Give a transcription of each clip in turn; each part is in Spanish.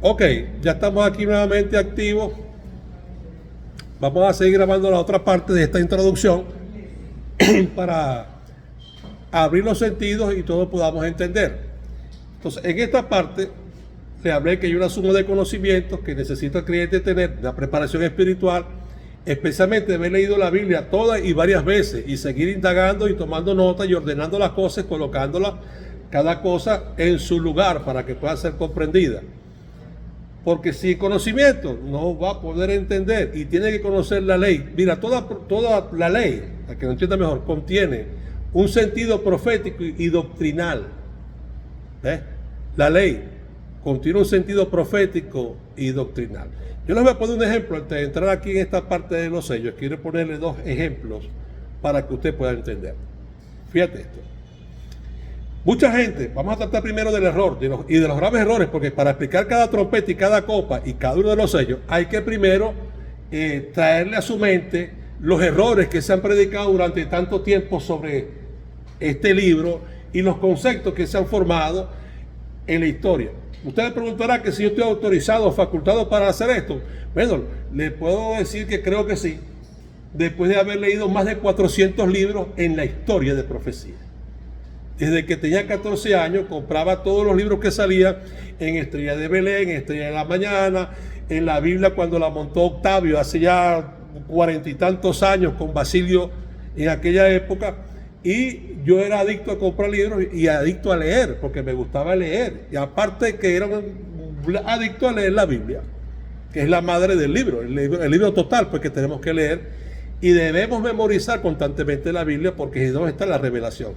Ok, ya estamos aquí nuevamente activos. Vamos a seguir grabando la otra parte de esta introducción para abrir los sentidos y todos podamos entender. Entonces, en esta parte le hablé que hay una suma de conocimientos que necesita el creyente tener, una preparación espiritual, especialmente de haber leído la Biblia todas y varias veces y seguir indagando y tomando nota y ordenando las cosas, colocándolas cada cosa en su lugar para que pueda ser comprendida. Porque sin conocimiento no va a poder entender y tiene que conocer la ley. Mira, toda la ley, para que lo entienda mejor, contiene un sentido profético y doctrinal. ¿Ves? La ley contiene un sentido profético y doctrinal. Yo les voy a poner un ejemplo antes de entrar aquí en esta parte de los sellos. Quiero ponerle dos ejemplos para que usted pueda entender. Fíjate esto. Mucha gente, vamos a tratar primero del error y de los graves errores, porque para explicar cada trompeta y cada copa y cada uno de los sellos, hay que primero traerle a su mente los errores que se han predicado durante tanto tiempo sobre este libro y los conceptos que se han formado en la historia. Usted me preguntará que si yo estoy autorizado o facultado para hacer esto. Bueno, le puedo decir que creo que sí, después de haber leído más de 400 libros en la historia de profecía. Desde que tenía 14 años, compraba todos los libros que salían en Estrella de Belén, en Estrella de la Mañana, en la Biblia cuando la montó Octavio, hace ya 40 y tantos años, con Basilio en aquella época. Y yo era adicto a comprar libros y adicto a leer, porque me gustaba leer. Y aparte que era un adicto a leer la Biblia, que es la madre del libro, el libro total, pues que tenemos que leer. Y debemos memorizar constantemente la Biblia, porque es donde está la revelación.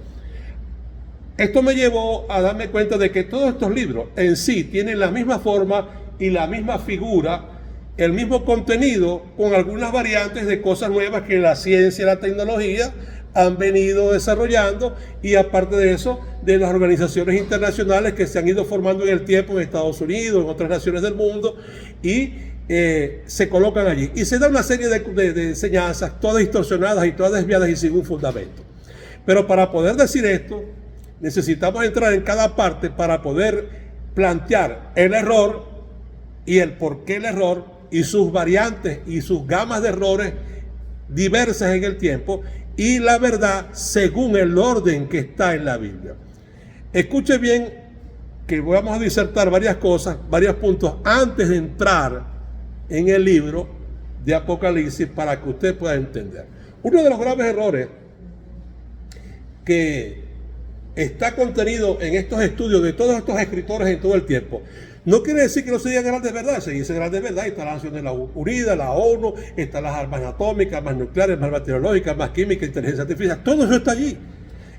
Esto me llevó a darme cuenta de que todos estos libros en sí tienen la misma forma y la misma figura, el mismo contenido, con algunas variantes de cosas nuevas que la ciencia y la tecnología han venido desarrollando, y aparte de eso, de las organizaciones internacionales que se han ido formando en el tiempo en Estados Unidos, en otras naciones del mundo, y se colocan allí. Y se da una serie de enseñanzas, todas distorsionadas y todas desviadas y sin un fundamento. Pero para poder decir esto, necesitamos entrar en cada parte para poder plantear el error y el por qué el error y sus variantes y sus gamas de errores diversas en el tiempo y la verdad según el orden que está en la Biblia. Escuche bien que vamos a disertar varias cosas, varios puntos antes de entrar en el libro de Apocalipsis para que usted pueda entender. Uno de los graves errores que está contenido en estos estudios de todos estos escritores en todo el tiempo, no quiere decir que no se digan grandes verdades. Se dice grandes verdades. Está la Naciones Unidas, la ONU, están las armas atómicas, armas nucleares, armas bacteriológicas, armas químicas, inteligencia artificial. Todo eso está allí.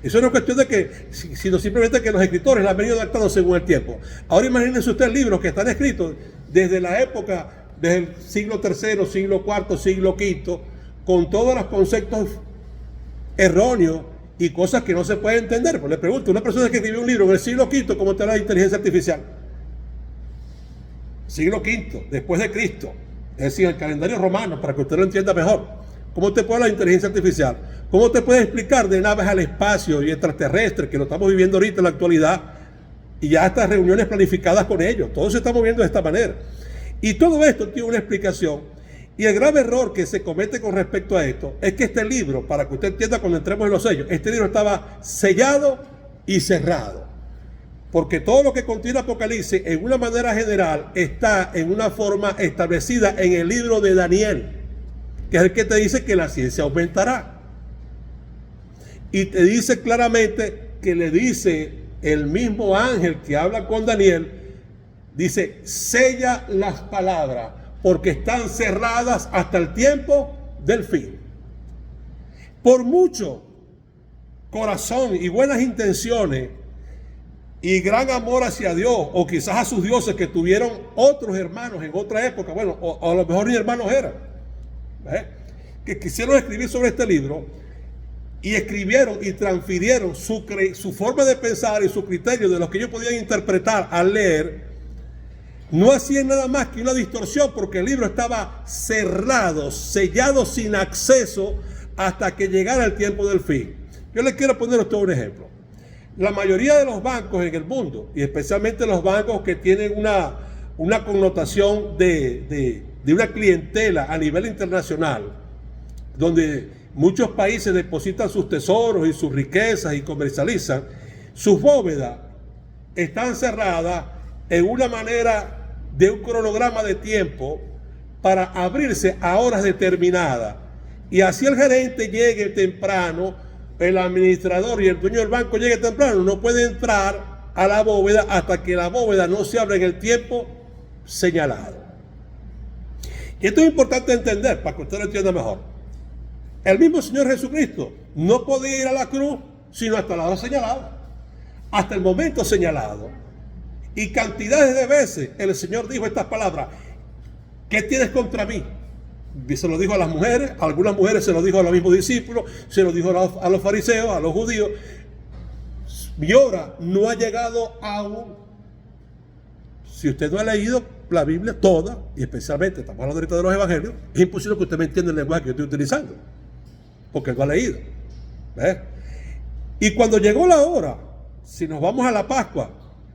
Eso no es cuestión de que, sino simplemente que los escritores la han venido adaptando según el tiempo. Ahora imagínense ustedes libros que están escritos desde la época, desde el siglo III, siglo IV, siglo V, con todos los conceptos erróneos y cosas que no se pueden entender. Pues le pregunto, una persona que escribió un libro en el siglo V, ¿cómo está la inteligencia artificial? Siglo V, después de Cristo, es decir, el calendario romano, para que usted lo entienda mejor. ¿Cómo te puede la inteligencia artificial? ¿Cómo te puede explicar de naves al espacio y extraterrestres, que lo estamos viviendo ahorita en la actualidad, y ya estas reuniones planificadas con ellos? Todo se está moviendo de esta manera. Y todo esto tiene una explicación. Y el grave error que se comete con respecto a esto es que este libro, para que usted entienda cuando entremos en los sellos, este libro estaba sellado y cerrado. Porque todo lo que contiene Apocalipsis, en una manera general, está en una forma establecida en el libro de Daniel, que es el que te dice que la ciencia aumentará. Y te dice claramente que le dice el mismo ángel que habla con Daniel, dice, sella las palabras, porque están cerradas hasta el tiempo del fin. Por mucho corazón y buenas intenciones y gran amor hacia Dios, o quizás a sus dioses que tuvieron otros hermanos en otra época, bueno, o a lo mejor ni hermanos eran, que quisieron escribir sobre este libro, y escribieron y transfirieron su forma de pensar y su criterio de lo que ellos podían interpretar al leer, no hacían nada más que una distorsión, porque el libro estaba cerrado, sellado, sin acceso, hasta que llegara el tiempo del fin. Yo les quiero poner a usted un ejemplo. La mayoría de los bancos en el mundo, y especialmente los bancos que tienen una connotación de una clientela a nivel internacional, donde muchos países depositan sus tesoros y sus riquezas y comercializan, sus bóvedas están cerradas en una manera de un cronograma de tiempo para abrirse a horas determinadas. Y así el gerente llegue temprano, el administrador y el dueño del banco llegue temprano, no puede entrar a la bóveda hasta que la bóveda no se abra en el tiempo señalado. Y esto es importante entender para que usted lo entienda mejor. El mismo Señor Jesucristo no podía ir a la cruz sino hasta la hora señalada, hasta el momento señalado. Y cantidades de veces el Señor dijo estas palabras: ¿qué tienes contra mí? Y se lo dijo a las mujeres, a algunas mujeres se lo dijo a los mismos discípulos, se lo dijo a los fariseos, a los judíos. Mi hora no ha llegado aún. Si usted no ha leído la Biblia toda, y especialmente estamos hablando ahorita de los evangelios, es imposible que usted me entienda el lenguaje que yo estoy utilizando, porque no ha leído. ¿Ves? Y cuando llegó la hora, si nos vamos a la Pascua,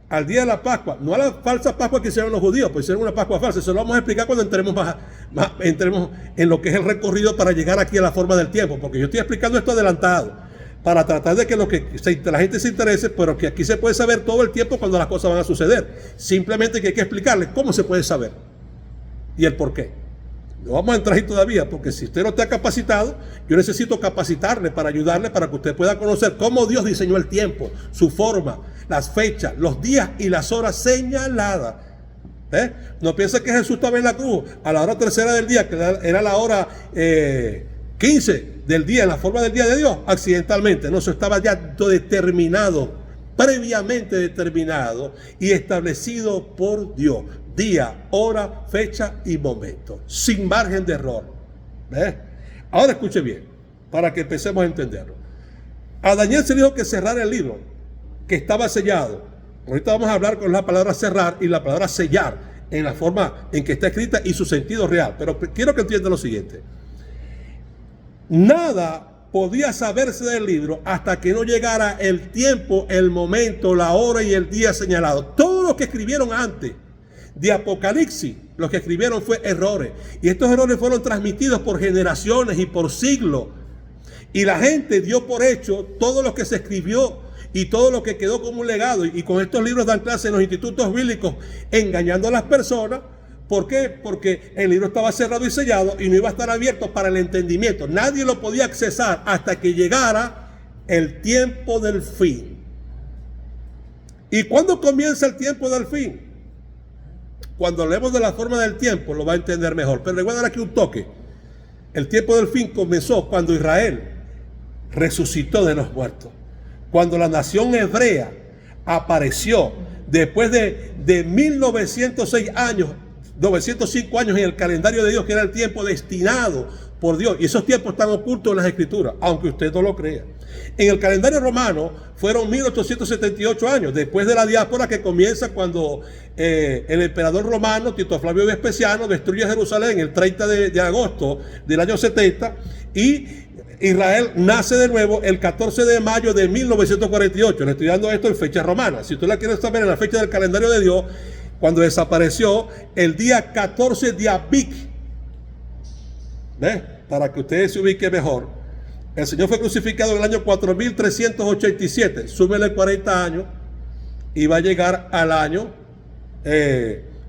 al día de la Pascua, no a la falsa Pascua que hicieron los judíos, pues hicieron una Pascua falsa. Eso lo vamos a explicar cuando entremos en lo que es el recorrido para llegar aquí a la forma del tiempo, porque yo estoy explicando esto adelantado, para tratar de que la gente se interese, pero que aquí se puede saber todo el tiempo cuando las cosas van a suceder. Simplemente que hay que explicarles cómo se puede saber y el por qué. No vamos a entrar ahí todavía, porque si usted no está capacitado, yo necesito capacitarle para ayudarle, para que usted pueda conocer cómo Dios diseñó el tiempo, su forma, las fechas, los días y las horas señaladas. No piense que Jesús estaba en la cruz a la hora tercera del día, que era la hora 15 del día, en la forma del día de Dios, accidentalmente. No, eso estaba ya determinado, previamente determinado y establecido por Dios. Día, hora, fecha y momento, sin margen de error. ¿Ves? Ahora escuche bien, para que empecemos a entenderlo. A Daniel se le dijo que cerrara el libro, que estaba sellado. Ahorita vamos a hablar con la palabra cerrar y la palabra sellar, en la forma en que está escrita y su sentido real. Pero quiero que entiendan lo siguiente. Nada podía saberse del libro hasta que no llegara el tiempo, el momento, la hora y el día señalado. Todo lo que escribieron antes de Apocalipsis, lo que escribieron fue errores. Y estos errores fueron transmitidos por generaciones y por siglos. Y la gente dio por hecho todo lo que se escribió y todo lo que quedó como un legado. Y con estos libros dan clase en los institutos bíblicos, engañando a las personas. ¿Por qué? Porque el libro estaba cerrado y sellado y no iba a estar abierto para el entendimiento. Nadie lo podía accesar hasta que llegara el tiempo del fin. ¿Y cuándo comienza el tiempo del fin? Cuando hablemos de la forma del tiempo lo va a entender mejor. Pero le voy a dar aquí un toque. El tiempo del fin comenzó cuando Israel resucitó de los muertos. Cuando la nación hebrea apareció después de 1906 años, 905 años en el calendario de Dios, que era el tiempo destinado por Dios. Y esos tiempos están ocultos en las Escrituras, aunque usted no lo crea. En el calendario romano fueron 1878 años, después de la diáspora, que comienza cuando el emperador romano, Tito Flavio Vespasiano, destruye Jerusalén el 30 de agosto del año 70, y Israel nace de nuevo el 14 de mayo de 1948. Le estoy dando esto en fecha romana. Si usted la quiere saber en la fecha del calendario de Dios, cuando desapareció el día 14 de Abic. ¿Ves? Para que ustedes se ubiquen mejor. El Señor fue crucificado en el año 4387. Súmele 40 años y va a llegar al año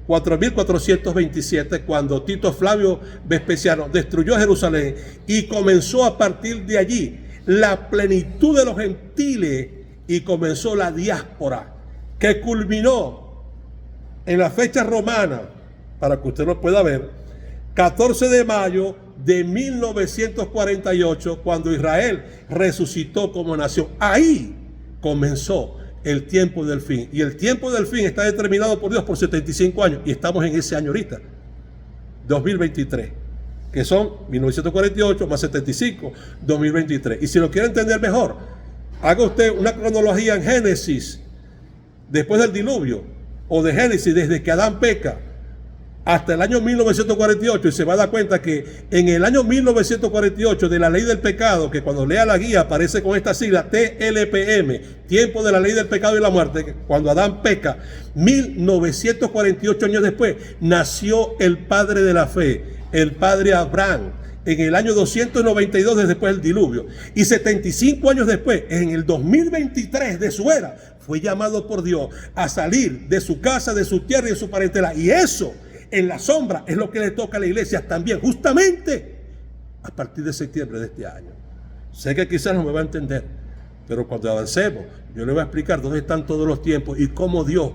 4427, cuando Tito Flavio Vespasiano destruyó Jerusalén y comenzó a partir de allí la plenitud de los gentiles y comenzó la diáspora, que culminó en la fecha romana, para que usted lo pueda ver, 14 de mayo de 1948, cuando Israel resucitó como nación. Ahí comenzó el tiempo del fin. Y el tiempo del fin está determinado por Dios por 75 años. Y estamos en ese año ahorita, 2023, que son 1948 más 75, 2023. Y si lo quiere entender mejor, haga usted una cronología en Génesis, después del diluvio, o de Génesis, desde que Adán peca hasta el año 1948, y se va a dar cuenta que en el año 1948 de la ley del pecado, que cuando lea la guía aparece con esta sigla TLPM, tiempo de la ley del pecado y la muerte, que cuando Adán peca, 1948 años después, nació el padre de la fe, el padre Abraham, en el año 292 después del diluvio. Y 75 años después, en el 2023 de su era, fue llamado por Dios a salir de su casa, de su tierra y de su parentela. Y eso, en la sombra, es lo que le toca a la iglesia también, justamente a partir de septiembre de este año. Sé que quizás no me va a entender, pero cuando avancemos, yo le voy a explicar dónde están todos los tiempos y cómo Dios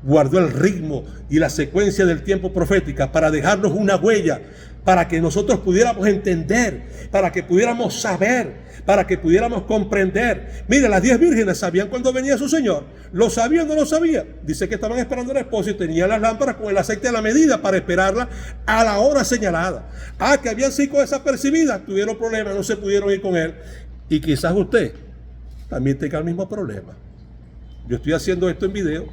guardó el ritmo y la secuencia del tiempo profética para dejarnos una huella, para que nosotros pudiéramos entender, para que pudiéramos saber, para que pudiéramos comprender. Mire, las 10 vírgenes sabían cuándo venía su Señor. ¿Lo sabían o no lo sabían? Dice que estaban esperando al esposo y tenían las lámparas con el aceite a la medida para esperarla a la hora señalada. Que habían sido desapercibidas, tuvieron problemas, no se pudieron ir con él. Y quizás usted también tenga el mismo problema. Yo estoy haciendo esto en video,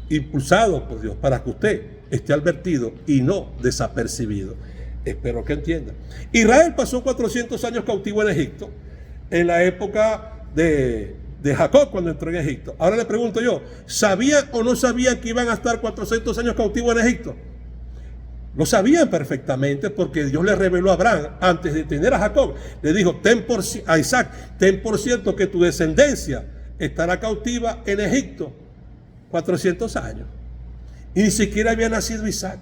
impulsado por Dios, para que usted esté advertido y no desapercibido. Espero que entienda. Israel pasó 400 años cautivo en Egipto, en la época de Jacob, cuando entró en Egipto. Ahora le pregunto yo, ¿sabían o no sabían que iban a estar 400 años cautivos en Egipto? Lo sabían perfectamente, porque Dios le reveló a Abraham, antes de tener a Jacob, le dijo a Isaac, ten por cierto que tu descendencia estará cautiva en Egipto 400 años. Y ni siquiera había nacido Isaac.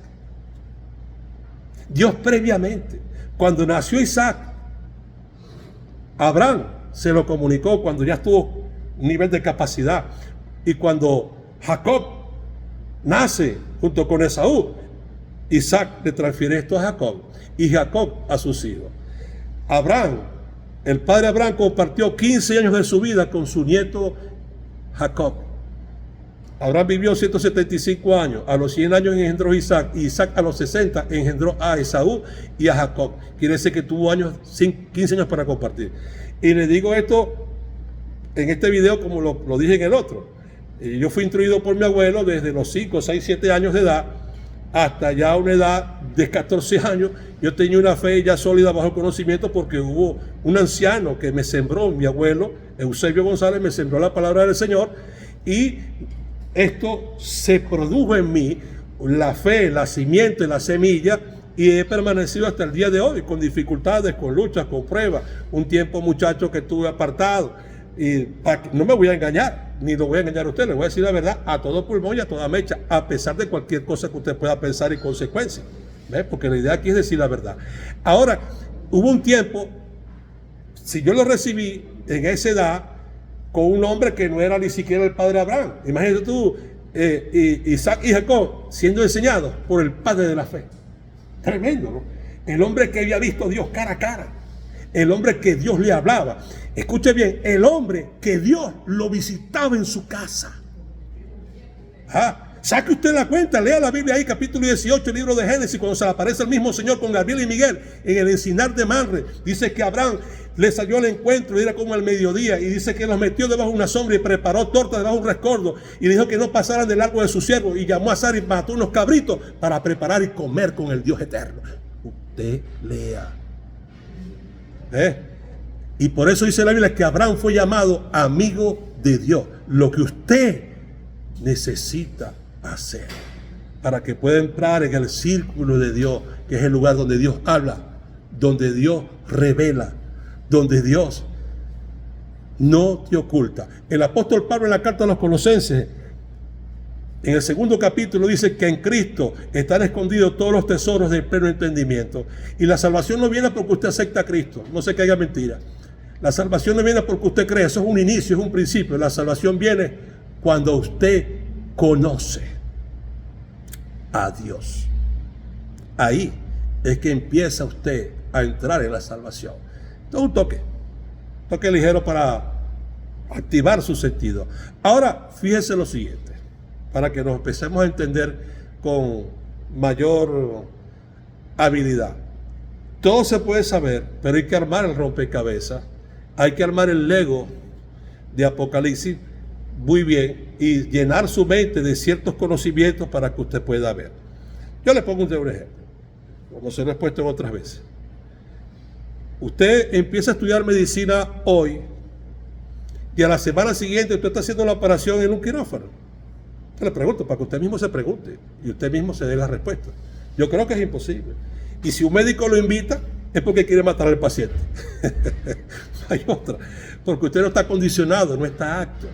Dios previamente, cuando nació Isaac, Abraham se lo comunicó cuando ya estuvo un nivel de capacidad. Y cuando Jacob nace junto con Esaú, Isaac le transfiere esto a Jacob y Jacob a sus hijos. Abraham, el padre Abraham, compartió 15 años de su vida con su nieto Jacob. Abraham vivió 175 años, a los 100 años engendró a Isaac, y Isaac a los 60 engendró a Esaú y a Jacob. Quiere decir que tuvo 15 años para compartir. Y le digo esto en este video como lo dije en el otro. Yo fui instruido por mi abuelo desde los 5, 6, 7 años de edad hasta ya una edad de 14 años. Yo tenía una fe ya sólida bajo el conocimiento, porque hubo un anciano que me sembró, mi abuelo, Eusebio González, me sembró la palabra del Señor, y esto se produjo en mí, la fe, la simiente, la semilla, y he permanecido hasta el día de hoy, con dificultades, con luchas, con pruebas. Un tiempo, muchacho, que estuve apartado, y no me voy a engañar, ni lo voy a engañar a usted, le voy a decir la verdad a todo pulmón y a toda mecha, a pesar de cualquier cosa que usted pueda pensar y consecuencia. ¿Ve? Porque la idea aquí es decir la verdad. Ahora, hubo un tiempo, si yo lo recibí en esa edad, con un hombre que no era ni siquiera el padre Abraham. Imagínate tú, Isaac y Jacob siendo enseñados por el padre de la fe. Tremendo, ¿no? El hombre que había visto a Dios cara a cara. El hombre que Dios le hablaba. Escuche bien, el hombre que Dios lo visitaba en su casa. Saque usted la cuenta, lea la Biblia ahí, capítulo 18, el libro de Génesis, cuando se le aparece el mismo Señor con Gabriel y Miguel en el encinar de Manre. Dice que Abraham le salió al encuentro, y era como el mediodía, y dice que los metió debajo de una sombra y preparó tortas debajo de un rescoldo, y dijo que no pasaran del largo de su siervo, y llamó a Sara y mató unos cabritos para preparar y comer con el Dios eterno. Usted lea. Y por eso dice la Biblia que Abraham fue llamado amigo de Dios. Lo que usted necesita hacer para que pueda entrar en el círculo de Dios, que es el lugar donde Dios habla, donde Dios revela, donde Dios no te oculta. El apóstol Pablo, en la carta a los Colosenses, en el 2 capítulo, dice que en Cristo están escondidos todos los tesoros del pleno entendimiento. Y la salvación no viene porque usted acepta a Cristo, no se caiga mentira. La salvación no viene porque usted cree, eso es un inicio, es un principio. La salvación viene cuando usted conoce a Dios. Ahí es que empieza usted a entrar en la salvación. Entonces un toque ligero para activar su sentido. Ahora fíjese lo siguiente, para que nos empecemos a entender con mayor habilidad. Todo se puede saber, pero hay que armar el rompecabezas, hay que armar el Lego de Apocalipsis muy bien y llenar su mente de ciertos conocimientos para que usted pueda ver. Yo le pongo un ejemplo, como se lo he puesto en otras veces. Usted empieza a estudiar medicina hoy y a la semana siguiente usted está haciendo la operación en un quirófano. Yo le pregunto, para que usted mismo se pregunte y usted mismo se dé la respuesta. Yo creo que es imposible. Y si un médico lo invita, es porque quiere matar al paciente. Hay otra. Porque usted no está condicionado, no está apto.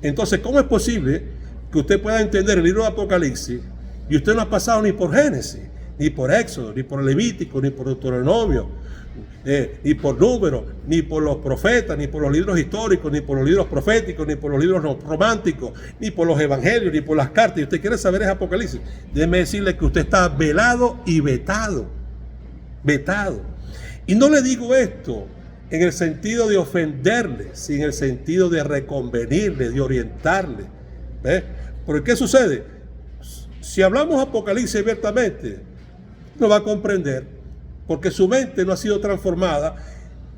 Entonces, ¿cómo es posible que usted pueda entender el libro de Apocalipsis y usted no ha pasado ni por Génesis, ni por Éxodo, ni por Levítico, ni por Deuteronomio, ni por Números, ni por los profetas, ni por los libros históricos, ni por los libros proféticos, ni por los libros románticos, ni por los evangelios, ni por las cartas? Y usted quiere saber es Apocalipsis. Déjeme decirle que usted está velado y vetado. Vetado. Y no le digo esto en el sentido de ofenderle, sino en el sentido de reconvenirle, de orientarle. Porque ¿qué sucede? Si hablamos Apocalipsis abiertamente, no va a comprender, porque su mente no ha sido transformada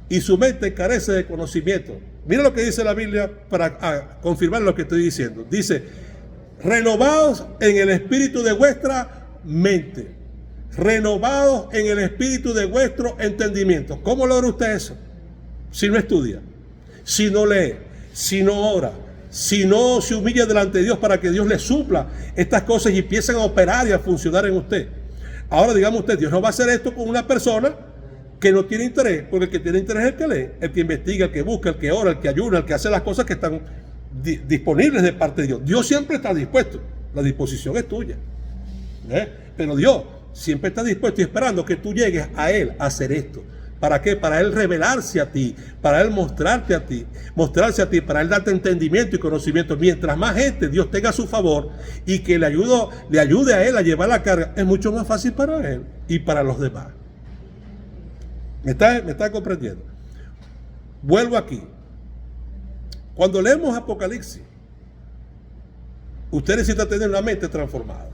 y su mente carece de conocimiento. Mira lo que dice la Biblia para confirmar lo que estoy diciendo. Dice, renovados en el espíritu de vuestra mente, renovados en el espíritu de vuestro entendimiento. ¿Cómo logra usted eso? Si no estudia, si no lee, si no ora, si no se humilla delante de Dios para que Dios le supla estas cosas y empiecen a operar y a funcionar en usted. Ahora digamos usted, Dios no va a hacer esto con una persona que no tiene interés, porque el que tiene interés es el que lee, el que investiga, el que busca, el que ora, el que ayuna, el que hace las cosas que están disponibles de parte de Dios. Dios siempre está dispuesto, la disposición es tuya. Pero Dios siempre está dispuesto y esperando que tú llegues a Él a hacer esto. ¿Para qué? Para Él revelarse a ti, para Él mostrarse a ti, para Él darte entendimiento y conocimiento. Mientras más gente Dios tenga a su favor y que le ayude a Él a llevar la carga, es mucho más fácil para Él y para los demás. ¿Me está comprendiendo? Vuelvo aquí. Cuando leemos Apocalipsis, usted necesita tener una mente transformada,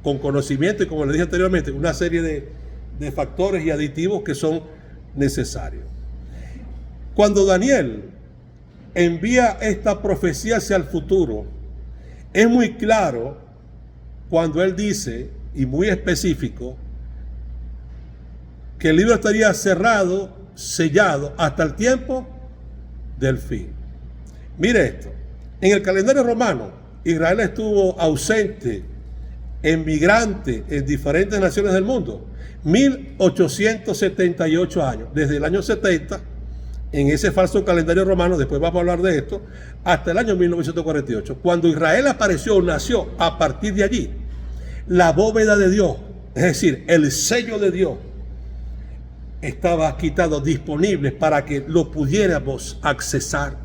con conocimiento y, como le dije anteriormente, una serie de factores y aditivos que son necesarios. Cuando Daniel envía esta profecía hacia el futuro, es muy claro cuando él dice, y muy específico, que el libro estaría cerrado, sellado, hasta el tiempo del fin. Mire esto, en el calendario romano, Israel estuvo ausente, emigrante en diferentes naciones del mundo, 1878 años, desde el año 70, en ese falso calendario romano, después vamos a hablar de esto, hasta el año 1948. Cuando Israel apareció, nació, a partir de allí, la bóveda de Dios, es decir, el sello de Dios, estaba quitado, disponible para que lo pudiéramos accesar.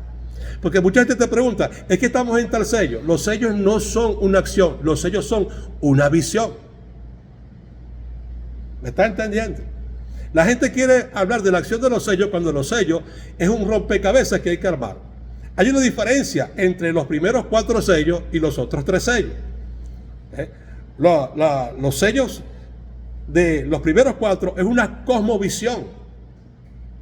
Porque mucha gente te pregunta, es que estamos en tal sello. Los sellos no son una acción, los sellos son una visión. ¿Me está entendiendo? La gente quiere hablar de la acción de los sellos cuando los sellos es un rompecabezas que hay que armar. Hay una diferencia entre los primeros 4 sellos y los otros 3 sellos. Los sellos de los primeros 4 es una cosmovisión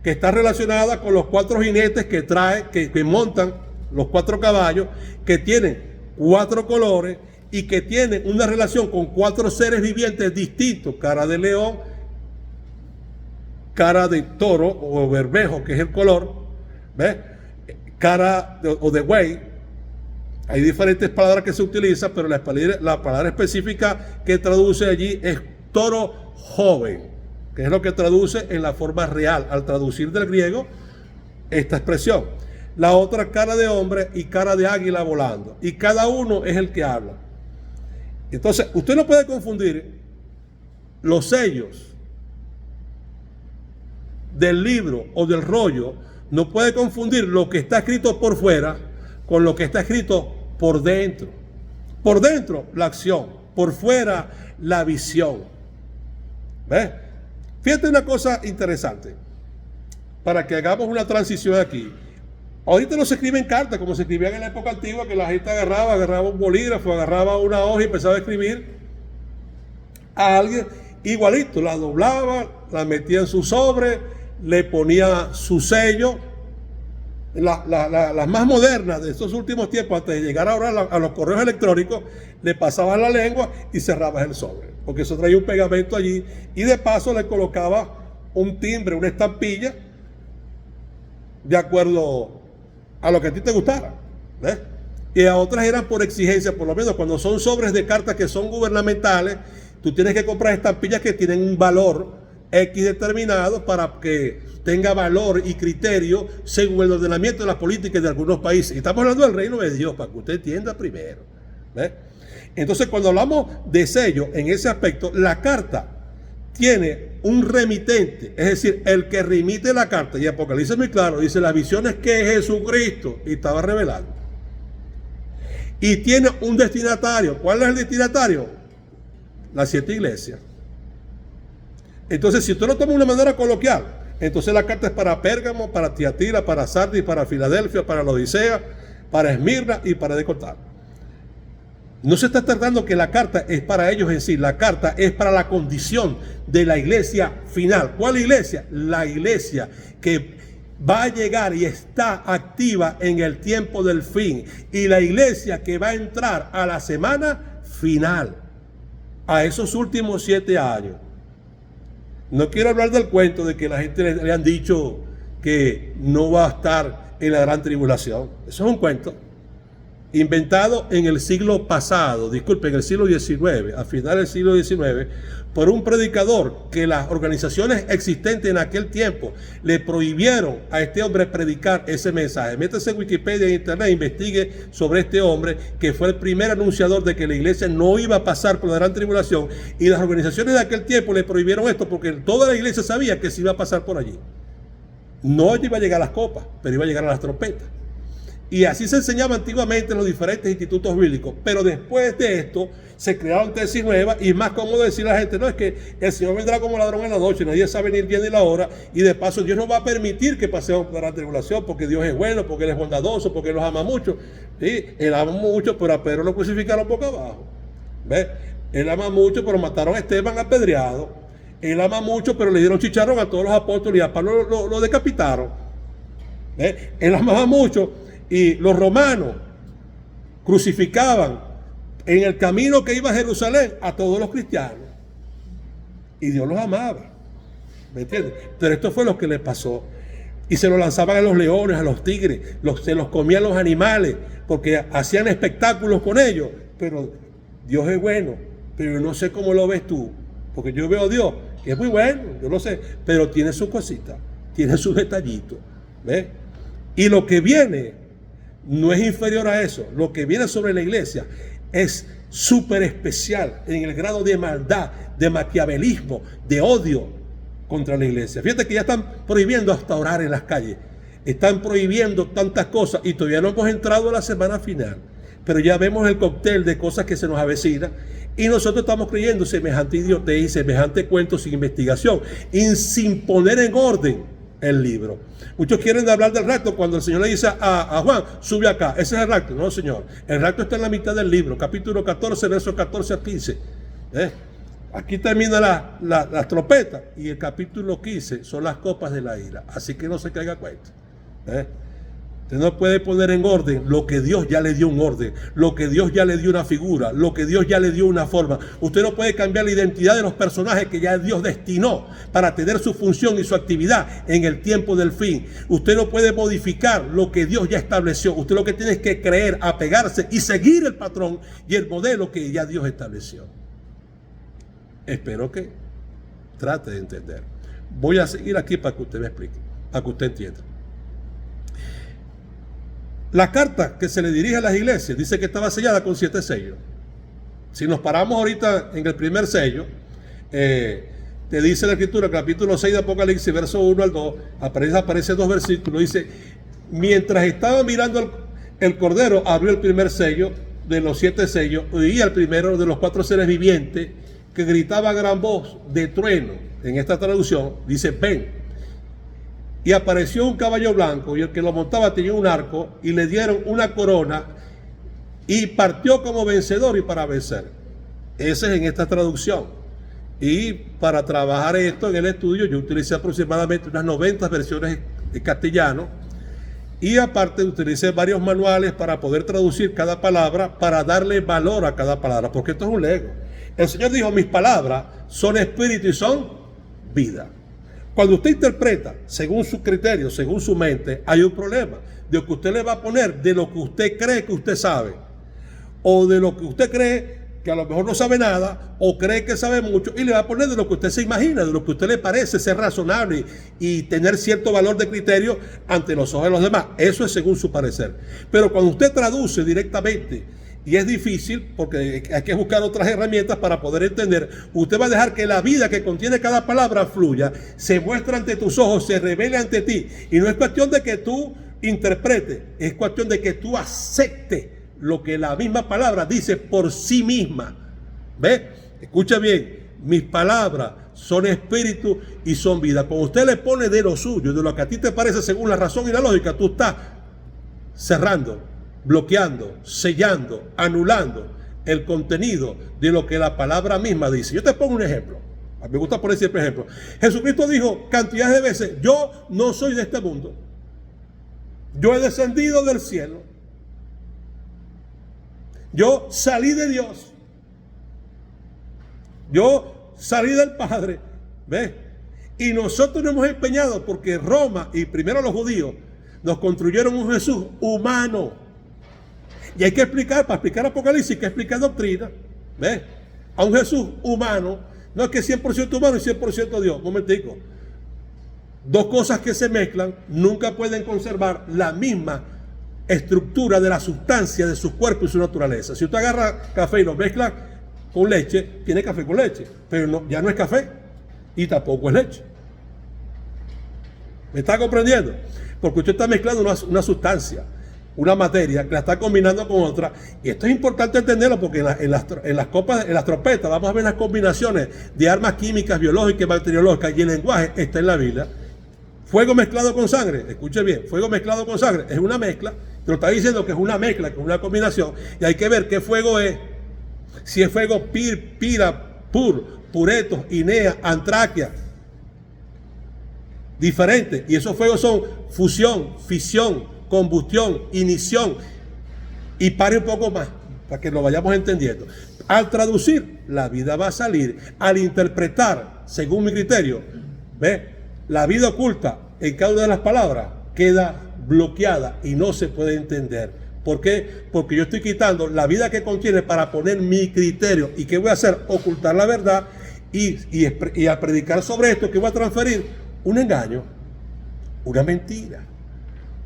que está relacionada con los 4 jinetes que montan los 4 caballos, que tienen 4 colores y que tienen una relación con 4 seres vivientes distintos: cara de león, cara de toro o bermejo, que es el color, ¿ves? Cara de buey. Hay diferentes palabras que se utilizan, pero la palabra específica que traduce allí es toro joven, que es lo que traduce en la forma real al traducir del griego esta expresión. La otra, cara de hombre y cara de águila volando, y cada uno es el que habla. Entonces usted no puede confundir los sellos del libro o del rollo, no puede confundir lo que está escrito por fuera con lo que está escrito por dentro. Por dentro la acción, por fuera la visión. ¿Ves? Fíjate una cosa interesante, para que hagamos una transición aquí. Ahorita no se escriben cartas como se escribían en la época antigua, que la gente agarraba un bolígrafo, agarraba una hoja y empezaba a escribir a alguien igualito, la doblaba, la metía en su sobre, le ponía su sello, las más modernas de estos últimos tiempos, antes de llegar ahora a los correos electrónicos, le pasabas la lengua y cerrabas el sobre, porque eso traía un pegamento allí, y de paso le colocaba un timbre, una estampilla, de acuerdo a lo que a ti te gustara, ¿ves? Y a otras eran por exigencia. Por lo menos cuando son sobres de cartas que son gubernamentales, tú tienes que comprar estampillas que tienen un valor X determinado para que tenga valor y criterio según el ordenamiento de las políticas de algunos países. Y estamos hablando del reino de Dios, para que usted entienda primero, ¿ves? Entonces, cuando hablamos de sello en ese aspecto, la carta tiene un remitente, es decir, el que remite la carta. Y Apocalipsis muy claro, dice las visiones que Jesucristo y estaba revelando. Y tiene un destinatario. ¿Cuál es el destinatario? Las 7 iglesias. Entonces, si usted lo toma de una manera coloquial, entonces la carta es para Pérgamo, para Tiatira, para Sardis, para Filadelfia, para la Odisea, para Esmirna y para Decotar. No se está tratando que la carta es para ellos en sí, la carta es para la condición de la iglesia final. ¿Cuál iglesia? La iglesia que va a llegar y está activa en el tiempo del fin, y la iglesia que va a entrar a la semana final, a esos últimos 7 años. No quiero hablar del cuento de que la gente le han dicho que no va a estar en la gran tribulación. Eso es un cuento inventado en el siglo pasado, disculpen, en el siglo XIX, a final del siglo XIX, por un predicador que las organizaciones existentes en aquel tiempo le prohibieron a este hombre predicar ese mensaje. Métase en Wikipedia, en internet, investigue sobre este hombre que fue el primer anunciador de que la iglesia no iba a pasar por la gran tribulación, y las organizaciones de aquel tiempo le prohibieron esto porque toda la iglesia sabía que se iba a pasar por allí. No iba a llegar a las copas, pero iba a llegar a las trompetas. Y así se enseñaba antiguamente en los diferentes institutos bíblicos. Pero después de esto se crearon tesis nuevas, y más cómodo decir a la gente, no, es que el Señor vendrá como ladrón en la noche, nadie sabe ni el día ni la hora, y de paso Dios no va a permitir que pasemos por la tribulación, porque Dios es bueno, porque Él es bondadoso, porque Él los ama mucho. ¿Sí? Él ama mucho, pero a Pedro lo crucificaron boca abajo. ¿Ves? Él ama mucho, pero mataron a Esteban apedreado. Él ama mucho, pero le dieron chicharrón a todos los apóstoles y a Pablo lo decapitaron. ¿Ves? Él amaba mucho, y los romanos crucificaban en el camino que iba a Jerusalén a todos los cristianos, y Dios los amaba, ¿me entiendes? Pero esto fue lo que les pasó, y se lo lanzaban a los leones, a los tigres, se los comían los animales, porque hacían espectáculos con ellos. Pero Dios es bueno, pero yo no sé cómo lo ves tú, porque yo veo a Dios que es muy bueno, yo lo sé, pero tiene sus cositas, tiene sus detallitos, ¿ves? Y lo que viene no es inferior a eso. Lo que viene sobre la iglesia es súper especial en el grado de maldad, de maquiavelismo, de odio contra la iglesia. Fíjate que ya están prohibiendo hasta orar en las calles. Están prohibiendo tantas cosas, y todavía no hemos entrado a la semana final. Pero ya vemos el cóctel de cosas que se nos avecina, y nosotros estamos creyendo semejante idiotez y semejante cuento sin investigación y sin poner en orden el libro. Muchos quieren hablar del rapto cuando el Señor le dice a Juan, sube acá, ese es el rapto. No, Señor, el rapto está en la mitad del libro, capítulo 14, versos 14 a 15. Aquí termina la trompeta, y el capítulo 15 son las copas de la ira. Así que no se caiga cuenta. Usted no puede poner en orden lo que Dios ya le dio un orden, lo que Dios ya le dio una figura, lo que Dios ya le dio una forma. Usted no puede cambiar la identidad de los personajes que ya Dios destinó para tener su función y su actividad en el tiempo del fin. Usted no puede modificar lo que Dios ya estableció. Usted lo que tiene es que creer, apegarse y seguir el patrón y el modelo que ya Dios estableció. Espero que trate de entender. Voy a seguir aquí para que usted me explique, para que usted entienda. La carta que se le dirige a las iglesias dice que estaba sellada con 7 sellos. Si nos paramos ahorita en el primer sello, te dice la Escritura, capítulo 6 de Apocalipsis, verso 1 al 2, aparece 2 versículos, dice, mientras estaba mirando el Cordero, abrió el primer sello de los 7 sellos, oía el primero de los 4 seres vivientes que gritaba a gran voz de trueno. En esta traducción dice, ven. Y apareció un caballo blanco, y el que lo montaba tenía un arco, y le dieron una corona, y partió como vencedor y para vencer. Ese es en esta traducción. Y para trabajar esto en el estudio, yo utilicé aproximadamente unas 90 versiones en castellano, Y aparte utilice varios manuales para poder traducir cada palabra, para darle valor a cada palabra, porque esto es un lego. El Señor dijo, mis palabras son espíritu y son vida. Cuando usted interpreta según su criterio, según su mente, hay un problema de que usted le va a poner de lo que usted cree que usted sabe, o de lo que usted cree que a lo mejor no sabe nada, o cree que sabe mucho, y le va a poner de lo que usted se imagina, de lo que a usted le parece ser razonable y tener cierto valor de criterio ante los ojos de los demás. Eso es según su parecer. Pero cuando usted traduce directamente, y es difícil porque hay que buscar otras herramientas para poder entender, usted va a dejar que la vida que contiene cada palabra fluya, se muestre ante tus ojos, se revele ante ti. Y no es cuestión de que tú interpretes, es cuestión de que tú aceptes lo que la misma palabra dice por sí misma. ¿Ve? Escucha bien, mis palabras son espíritu y son vida. Cuando usted le pone de lo suyo, de lo que a ti te parece según la razón y la lógica, tú estás cerrando, bloqueando, sellando, anulando el contenido de lo que la palabra misma dice. Yo te pongo un ejemplo. A mí me gusta poner siempre ejemplo. Jesucristo dijo cantidad de veces, yo no soy de este mundo. Yo he descendido del cielo. Yo salí de Dios. Yo salí del Padre. ¿Ves? Y nosotros nos hemos empeñado porque Roma y primero los judíos nos construyeron un Jesús humano. Y hay que explicar, para explicar Apocalipsis, hay que explicar doctrina. ¿Ves? A un Jesús humano, no es que 100% humano y 100% Dios. Un momentico. Dos cosas que se mezclan nunca pueden conservar la misma estructura de la sustancia de su cuerpo y su naturaleza. Si usted agarra café y lo mezcla con leche, tiene café con leche, pero no, ya no es café y tampoco es leche. ¿Me está comprendiendo? Porque usted está mezclando una sustancia, una materia que la está combinando con otra, y esto es importante entenderlo porque en las copas, en las trompetas, vamos a ver las combinaciones de armas químicas, biológicas y bacteriológicas, y el lenguaje está en la Biblia. Fuego mezclado con sangre, escuche bien, fuego mezclado con sangre es una mezcla, pero está diciendo que es una mezcla, que es una combinación, y hay que ver qué fuego es. Si es fuego pira, puretos, inea, antráquea, diferente, y esos fuegos son fusión, fisión, combustión, ignición, y pare un poco más, para que lo vayamos entendiendo. Al traducir, la vida va a salir. Al interpretar, según mi criterio, ¿ve? La vida oculta en cada una de las palabras queda bloqueada y no se puede entender. ¿Por qué? Porque yo estoy quitando la vida que contiene para poner mi criterio. ¿Y qué voy a hacer? Ocultar la verdad y al predicar sobre esto, ¿qué voy a transferir? Un engaño, una mentira.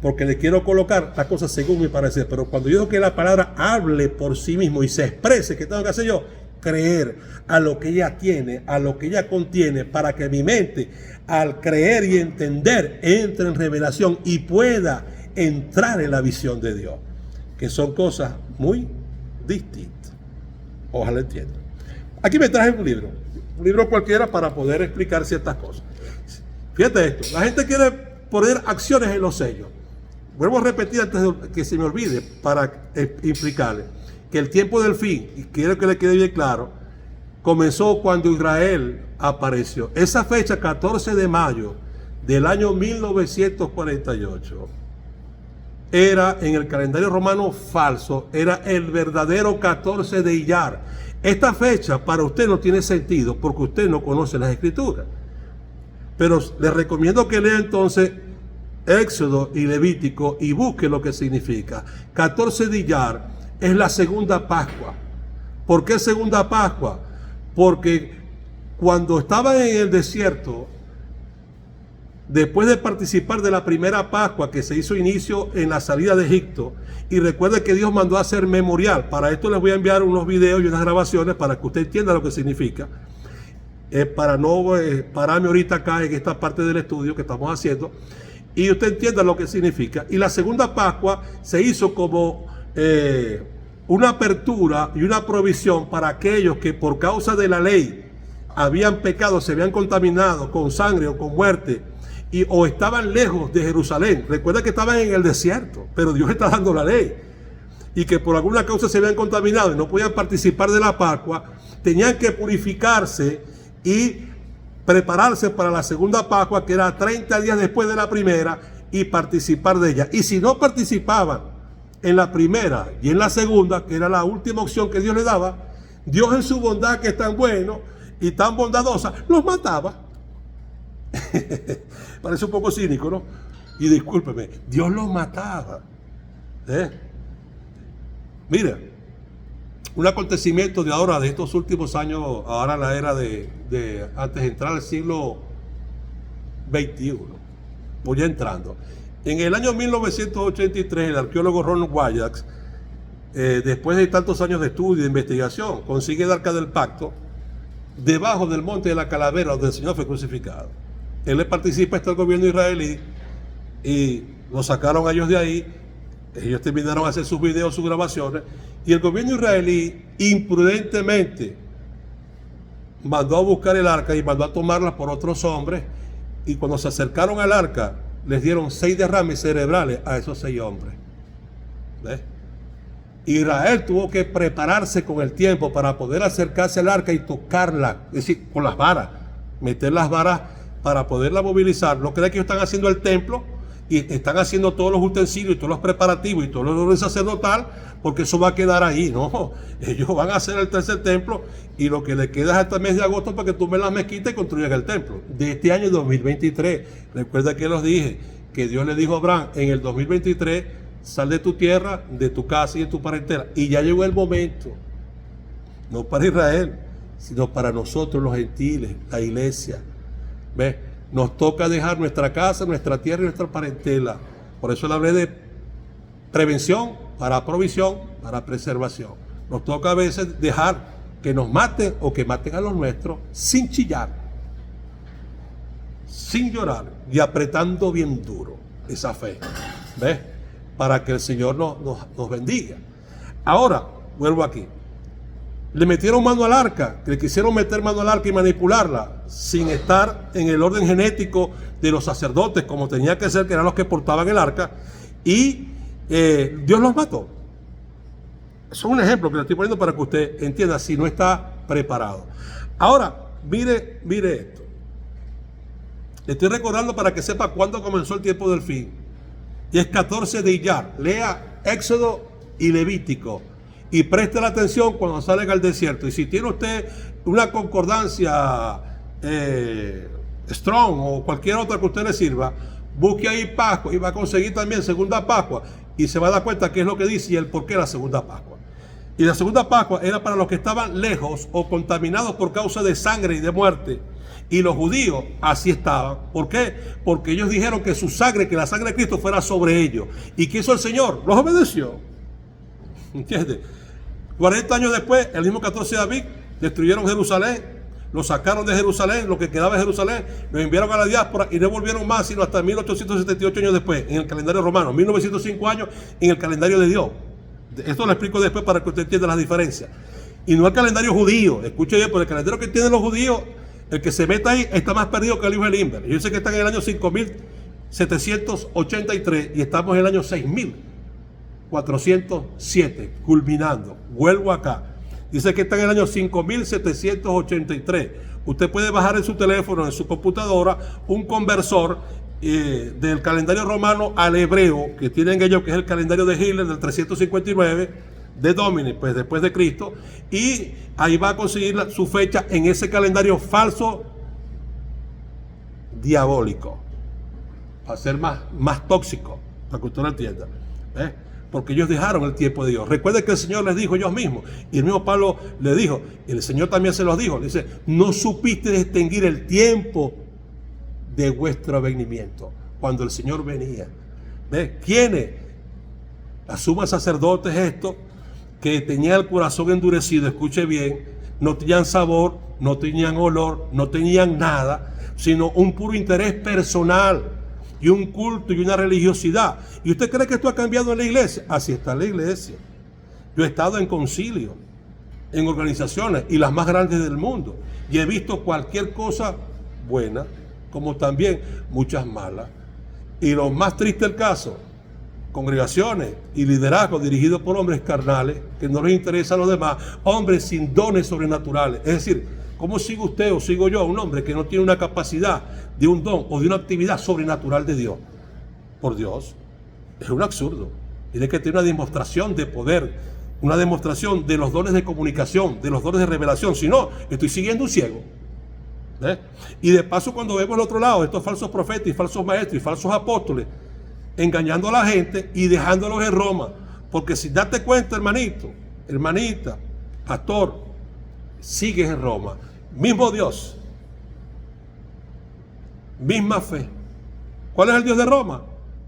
Porque le quiero colocar las cosas según mi parecer. Pero cuando yo digo que la palabra hable por sí mismo y se exprese, ¿qué tengo que hacer yo? Creer a lo que ella tiene, a lo que ella contiene, para que mi mente, al creer y entender, entre en revelación y pueda entrar en la visión de Dios, que son cosas muy distintas. Ojalá entiendan. Aquí me traje un libro cualquiera para poder explicar ciertas cosas. Fíjate esto, la gente quiere poner acciones en los sellos. Vuelvo a repetir antes de que se me olvide para explicarle que el tiempo del fin, y quiero que le quede bien claro, comenzó cuando Israel apareció. Esa fecha, 14 de mayo del año 1948, era en el calendario romano falso, era el verdadero 14 de Iyar. Esta fecha para usted no tiene sentido porque usted no conoce las escrituras. Pero le recomiendo que lea entonces Éxodo y Levítico y busque lo que significa. 14 de Iyar es la segunda Pascua. ¿Por qué segunda Pascua? Porque cuando estaban en el desierto, después de participar de la primera Pascua que se hizo inicio en la salida de Egipto, y recuerde que Dios mandó a hacer memorial. Para esto les voy a enviar unos videos y unas grabaciones para que usted entienda lo que significa. Para no pararme ahorita acá en esta parte del estudio que estamos haciendo, y usted entienda lo que significa. Y la segunda Pascua se hizo como una apertura y una provisión para aquellos que por causa de la ley habían pecado, se habían contaminado con sangre o con muerte, o estaban lejos de Jerusalén. Recuerda que estaban en el desierto, pero Dios está dando la ley, y que por alguna causa se habían contaminado y no podían participar de la Pascua. Tenían que purificarse y prepararse para la segunda Pascua, que era 30 días después de la primera, y participar de ella. Y si no participaban en la primera y en la segunda, que era la última opción que Dios le daba, Dios en su bondad, que es tan bueno y tan bondadosa, los mataba. Parece un poco cínico, ¿no? Y discúlpeme, Dios los mataba. Mira, un acontecimiento de ahora, de estos últimos años, ahora la era de antes de entrar al siglo XXI, voy ya entrando. En el año 1983, el arqueólogo Ron Wyatt, después de tantos años de estudio y de investigación, consigue el Arca del Pacto debajo del monte de la Calavera, donde el Señor fue crucificado. Él le participa al gobierno israelí y lo sacaron a ellos de ahí. Ellos terminaron de hacer sus videos, sus grabaciones, y el gobierno israelí imprudentemente mandó a buscar el arca y mandó a tomarla por otros hombres, y cuando se acercaron al arca les dieron 6 derrames cerebrales a esos 6 hombres. ¿Ves? Israel tuvo que prepararse con el tiempo para poder acercarse al arca y tocarla, es decir, con las varas, meter las varas para poderla movilizar. ¿No creen que ellos están haciendo el templo y están haciendo todos los utensilios y todos los preparativos y todo lo orden sacerdotal? Porque eso va a quedar ahí, ¿no? Ellos van a hacer el tercer templo y lo que le queda es hasta el mes de agosto para que tumben las mezquitas y construyan el templo. De este año 2023, recuerda que los dije, que Dios le dijo a Abraham, en el 2023, sal de tu tierra, de tu casa y de tu parentela. Y ya llegó el momento, no para Israel, sino para nosotros los gentiles, la iglesia. ¿Ves? Nos toca dejar nuestra casa, nuestra tierra y nuestra parentela. Por eso le hablé de prevención para provisión, para preservación. Nos toca a veces dejar que nos maten o que maten a los nuestros sin chillar, sin llorar y apretando bien duro esa fe. ¿Ves? Para que el Señor nos bendiga. Ahora, vuelvo aquí. Le metieron mano al arca, le quisieron meter mano al arca y manipularla sin estar en el orden genético de los sacerdotes, como tenía que ser, que eran los que portaban el arca, y Dios los mató. Eso es un ejemplo que le estoy poniendo para que usted entienda si no está preparado. Ahora, mire esto. Le estoy recordando para que sepa cuándo comenzó el tiempo del fin. Y es 14 de Iyar. Lea Éxodo y Levítico. Y preste la atención cuando salga al desierto. Y si tiene usted una concordancia Strong o cualquier otra que usted le sirva, busque ahí Pascua y va a conseguir también segunda Pascua. Y se va a dar cuenta qué es lo que dice y el por qué la segunda Pascua. Y la segunda Pascua era para los que estaban lejos o contaminados por causa de sangre y de muerte. Y los judíos así estaban. ¿Por qué? Porque ellos dijeron que su sangre, que la sangre de Cristo fuera sobre ellos. ¿Y qué hizo el Señor? Los obedeció. ¿Entiendes? 40 años después, el mismo 14 de David, destruyeron Jerusalén, lo sacaron de Jerusalén, lo que quedaba de Jerusalén, lo enviaron a la diáspora y no volvieron más sino hasta 1878 años después, en el calendario romano, 1905 años en el calendario de Dios. Esto lo explico después para que usted entienda las diferencias. Y no el calendario judío, escuche bien, porque el calendario que tienen los judíos, el que se meta ahí está más perdido que el hijo de Limber. Yo sé que están en el año 5783 y estamos en el año 6407, culminando. Vuelvo acá. Dice que está en el año 5783. Usted puede bajar en su teléfono, en su computadora, un conversor del calendario romano al hebreo, que tienen ellos, que es el calendario de Hitler del 359 de Domini, pues después de Cristo, y ahí va a conseguir su fecha en ese calendario falso diabólico, para ser más tóxico, para que usted lo entienda. Porque ellos dejaron el tiempo de Dios. Recuerde que el Señor les dijo ellos mismos, y el mismo Pablo le dijo, y el Señor también se los dijo, dice, no supiste distinguir el tiempo de vuestro venimiento, cuando el Señor venía. ¿Quiénes? La suma sacerdotes estos, que tenían el corazón endurecido, escuche bien, no tenían sabor, no tenían olor, no tenían nada, sino un puro interés personal y un culto y una religiosidad. ¿Y usted cree que esto ha cambiado en la iglesia? Así está la iglesia. Yo he estado en concilio, en organizaciones, y las más grandes del mundo, y he visto cualquier cosa buena, como también muchas malas. Y lo más triste del caso, congregaciones y liderazgo dirigidos por hombres carnales que no les interesa a los demás, hombres sin dones sobrenaturales. Es decir, ¿cómo sigue usted o sigo yo a un hombre que no tiene una capacidad de un don o de una actividad sobrenatural de Dios? por Dios. Es un absurdo. Tiene que tener una demostración de poder, una demostración de los dones de comunicación, de los dones de revelación. Si no, estoy siguiendo un ciego. Y de paso, cuando vemos al otro lado, estos falsos profetas y falsos maestros y falsos apóstoles, engañando a la gente y dejándolos en Roma. Porque si date cuenta, hermanito, hermanita, pastor, sigues en Roma. Mismo Dios, misma fe. ¿Cuál es el Dios de Roma?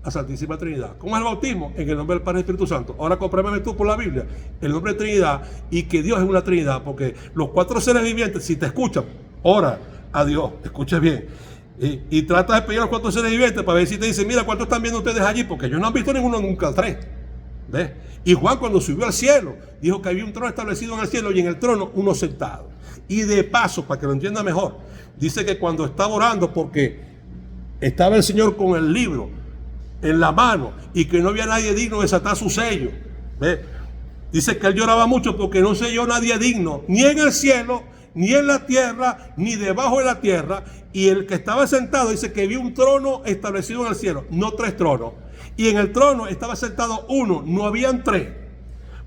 La Santísima Trinidad. ¿Cómo es el bautismo? En el nombre del Padre y Espíritu Santo. Ahora compruébame tú por la Biblia el nombre de Trinidad y que Dios es una Trinidad, porque los 4 seres vivientes, si te escuchan, ora a Dios, escuche bien, y trata de pedir a los 4 seres vivientes para ver si te dicen, mira, ¿cuántos están viendo ustedes allí? Porque ellos no han visto ninguno nunca, 3. ¿Ves? Y Juan, cuando subió al cielo, dijo que había un trono establecido en el cielo y en el trono uno sentado. Y de paso, para que lo entienda mejor, dice que cuando estaba orando, porque estaba el Señor con el libro en la mano y que no había nadie digno de desatar su sello, ¿ves? Dice que él lloraba mucho porque no selló nadie digno, ni en el cielo, ni en la tierra, ni debajo de la tierra. Y el que estaba sentado dice que vio un trono establecido en el cielo, no 3 tronos. Y en el trono estaba sentado uno, no habían 3.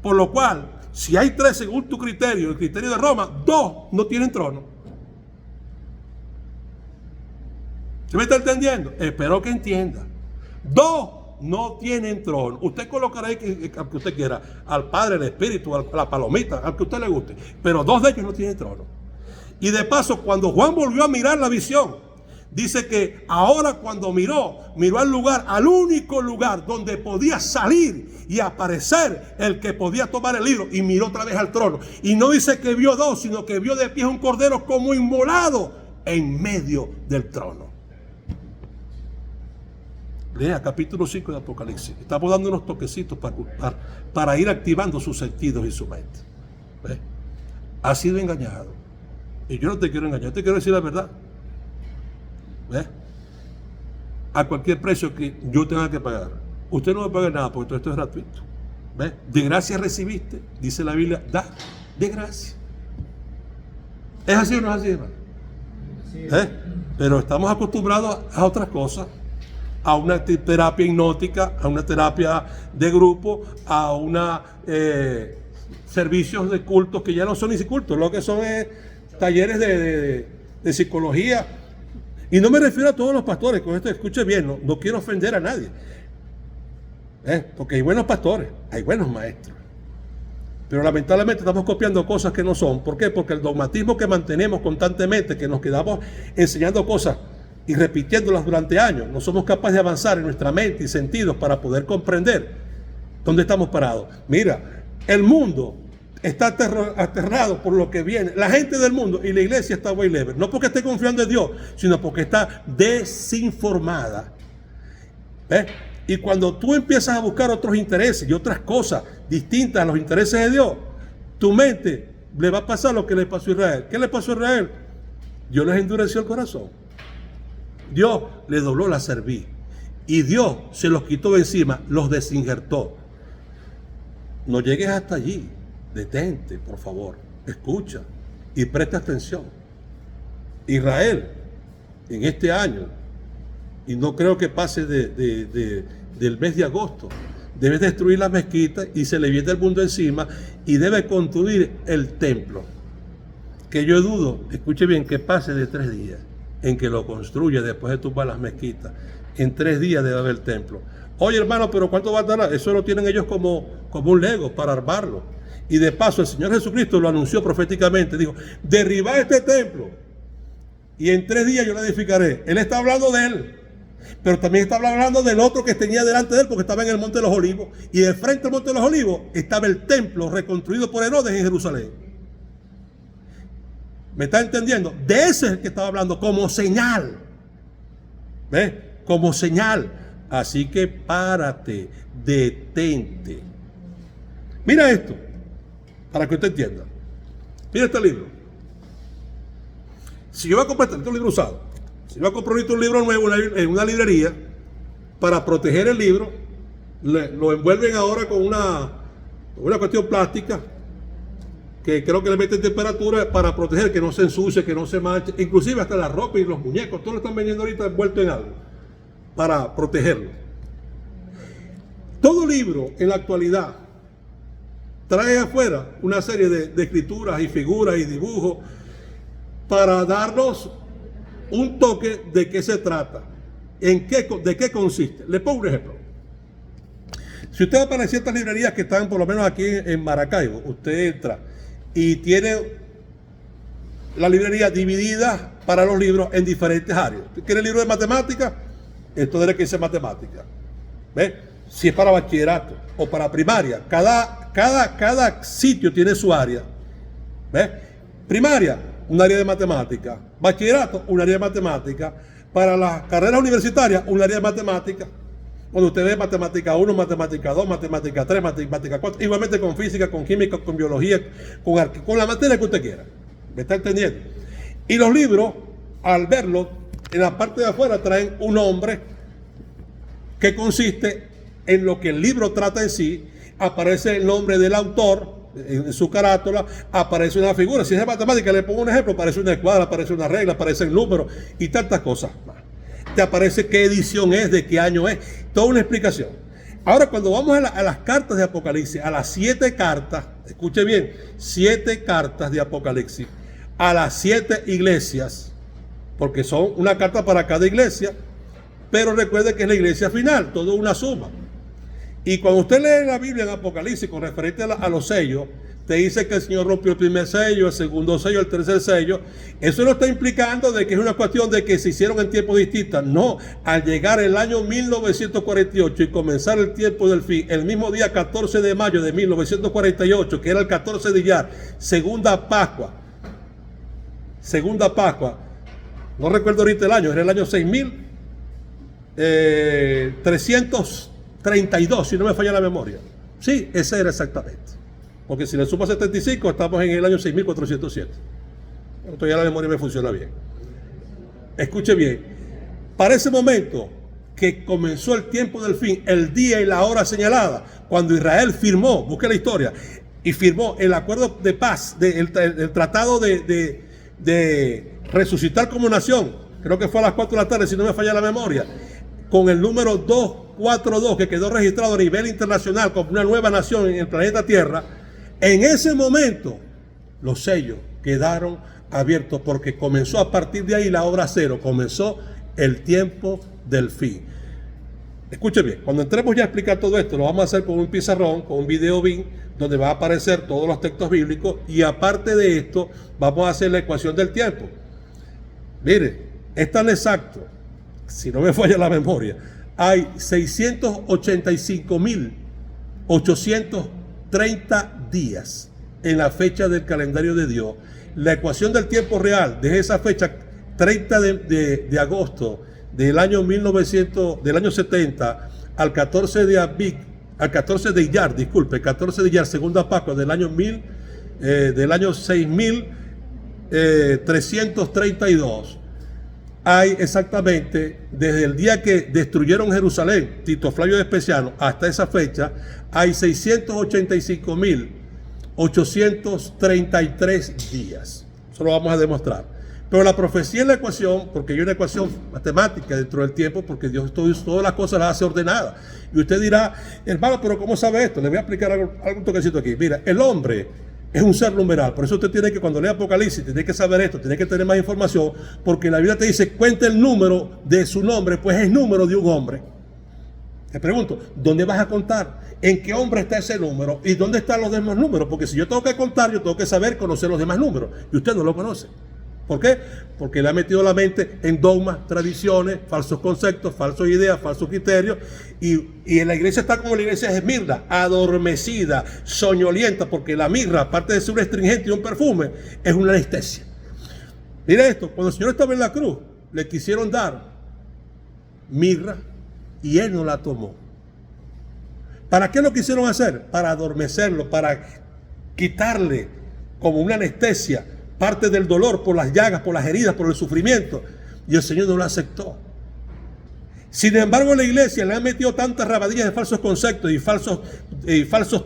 Por lo cual, si hay 3 según tu criterio, el criterio de Roma, 2 no tienen trono. ¿Se me está entendiendo? Espero que entienda. 2 no tienen trono. Usted colocará ahí que usted quiera, al Padre, al Espíritu, a la palomita, al que a usted le guste. Pero 2 de ellos no tienen trono. Y de paso, cuando Juan volvió a mirar la visión, dice que ahora cuando miró al lugar, al único lugar donde podía salir y aparecer el que podía tomar el libro, y miró otra vez al trono. Y no dice que vio 2, sino que vio de pie un cordero como inmolado en medio del trono. Lea capítulo 5 de Apocalipsis. Estamos dando unos toquecitos para ir activando sus sentidos y su mente. ¿Ves? Ha sido engañado. Y yo no te quiero engañar, te quiero decir la verdad. ¿Ves? A cualquier precio que yo tenga que pagar. Usted no me paga nada porque todo esto es gratuito. ¿Ves? De gracia recibiste, dice la Biblia, da de gracia. ¿Es así o no es así, hermano? Pero estamos acostumbrados a otras cosas. A una terapia hipnótica, a una terapia de grupo, a una servicios de cultos que ya no son ni cultos, lo que son es talleres de psicología. Y no me refiero a todos los pastores, con esto escuche bien, no quiero ofender a nadie. Porque hay buenos pastores, hay buenos maestros. Pero lamentablemente estamos copiando cosas que no son. ¿Por qué? Porque el dogmatismo que mantenemos constantemente, que nos quedamos enseñando cosas y repitiéndolas durante años, no somos capaces de avanzar en nuestra mente y sentidos para poder comprender dónde estamos parados. Mira, el mundo está aterrado por lo que viene. La gente del mundo y la iglesia está way level. No porque esté confiando en Dios, sino porque está desinformada. ¿Ves? Y cuando tú empiezas a buscar otros intereses y otras cosas distintas a los intereses de Dios, tu mente le va a pasar lo que le pasó a Israel. ¿Qué le pasó a Israel? Dios les endureció el corazón. Dios le dobló la cerviz. Y Dios se los quitó de encima, los desinjertó. No llegues hasta allí. Detente, por favor. Escucha y presta atención. Israel, en este año, y no creo que pase del mes de agosto, debe destruir la mezquita y se le viene el mundo encima y debe construir el templo. Que yo dudo, escuche bien, que pase de 3 días en que lo construya después de tumbar las mezquitas. En 3 días debe haber templo. Oye, hermano, pero ¿cuánto va a tardar? Eso lo tienen ellos como un Lego para armarlo. Y de paso, el Señor Jesucristo lo anunció proféticamente. Dijo, derribad este templo y en 3 días yo lo edificaré. Él está hablando de él, pero también está hablando del otro que tenía delante de él, porque estaba en el Monte de los Olivos. Y de frente al Monte de los Olivos estaba el templo reconstruido por Herodes en Jerusalén. ¿Me está entendiendo? De ese es el que estaba hablando como señal. ¿Ves? Como señal. Así que párate, detente. Mira esto, para que usted entienda. Mira este libro. Si yo voy a comprar este libro usado, si yo voy a comprar un libro nuevo en una librería, para proteger el libro, lo envuelven ahora con una cuestión plástica, que creo que le meten temperatura para proteger que no se ensucie, que no se manche, inclusive hasta la ropa y los muñecos, todos lo están vendiendo ahorita envuelto en algo, para protegerlo. Todo libro en la actualidad trae afuera una serie de escrituras y figuras y dibujos para darnos un toque de qué se trata, de qué consiste. Le pongo un ejemplo. Si usted va para ciertas librerías que están por lo menos aquí en Maracaibo, usted entra y tiene la librería dividida para los libros en diferentes áreas. ¿Usted quiere libro de matemáticas? Entonces tiene que irse matemáticas. ¿Ve? Si es para bachillerato o para primaria, cada sitio tiene su área. ¿Ve? Primaria, un área de matemática. Bachillerato, un área de matemática. Para las carreras universitarias, un área de matemática. Cuando usted ve matemática 1, matemática 2, matemática 3, matemática 4, igualmente con física, con química, con biología, con la materia que usted quiera. ¿Me está entendiendo? Y los libros, al verlos, en la parte de afuera traen un nombre que consiste en lo que el libro trata en sí. Aparece el nombre del autor en su carátula, aparece una figura. Si es de matemática, le pongo un ejemplo, aparece una escuadra, aparece una regla, aparecen números y tantas cosas más. Te aparece qué edición es, de qué año es, toda una explicación. Ahora, cuando vamos a las cartas de Apocalipsis, a las 7 cartas, escuche bien, 7 cartas de Apocalipsis, a las 7 iglesias, porque son una carta para cada iglesia, pero recuerde que es la iglesia final, todo una suma. Y cuando usted lee la Biblia en Apocalipsis con referente a los sellos, te dice que el Señor rompió el primer sello, el segundo sello, el tercer sello. Eso no está implicando de que es una cuestión de que se hicieron en tiempos distintos. No, al llegar el año 1948 y comenzar el tiempo del fin, el mismo día 14 de mayo de 1948, que era el 14 de Iyar, segunda Pascua, no recuerdo ahorita el año, era el año 6332, si no me falla la memoria. Sí, ese era exactamente. Porque si le sumo 75, estamos en el año 6407. Entonces ya la memoria me funciona bien. Escuche bien. Para ese momento que comenzó el tiempo del fin, el día y la hora señalada, cuando Israel firmó, busque la historia, y firmó el acuerdo de paz, el tratado de resucitar como nación, creo que fue a las 4 de la tarde, si no me falla la memoria, con el número 242, que quedó registrado a nivel internacional como una nueva nación en el planeta Tierra. En ese momento, los sellos quedaron abiertos porque comenzó a partir de ahí la hora cero, comenzó el tiempo del fin. Escuche bien, cuando entremos ya a explicar todo esto, lo vamos a hacer con un pizarrón, con un video BIM, donde va a aparecer todos los textos bíblicos y aparte de esto, vamos a hacer la ecuación del tiempo. Mire, es tan exacto, si no me falla la memoria, hay 685.830 días en la fecha del calendario de Dios. La ecuación del tiempo real de esa fecha 30 de agosto del año 70 al 14 de Abib, al 14 de Iyar, disculpe, 14 de Iyar, segunda Pascua del año 6332. Hay exactamente, desde el día que destruyeron Jerusalén, Tito Flavio Vespasiano, hasta esa fecha, hay 685.833 días. Eso lo vamos a demostrar. Pero la profecía es la ecuación, porque hay una ecuación matemática dentro del tiempo, porque Dios todas las cosas las hace ordenadas. Y usted dirá, hermano, pero ¿cómo sabe esto? Le voy a explicar algún toquecito aquí. Mira, el hombre es un ser numeral, por eso usted tiene que, cuando lea Apocalipsis, tiene que saber esto, tiene que tener más información, porque la Biblia te dice, cuenta el número de su nombre, pues es número de un hombre. Te pregunto, ¿dónde vas a contar? ¿En qué hombre está ese número? ¿Y dónde están los demás números? Porque si yo tengo que contar, yo tengo que saber conocer los demás números, y usted no lo conoce. ¿Por qué? Porque le ha metido la mente en dogmas, tradiciones, falsos conceptos, falsas ideas, falsos criterios. Y en la iglesia está como la iglesia de Esmirna, adormecida, soñolienta, porque la mirra, aparte de ser un astringente y un perfume, es una anestesia. Mire esto, cuando el Señor estaba en la cruz, le quisieron dar mirra y Él no la tomó. ¿Para qué lo quisieron hacer? Para adormecerlo, para quitarle como una anestesia parte del dolor por las llagas, por las heridas, por el sufrimiento. Y el Señor no lo aceptó. Sin embargo, en la iglesia le han metido tantas rabadillas de falsos conceptos y falsos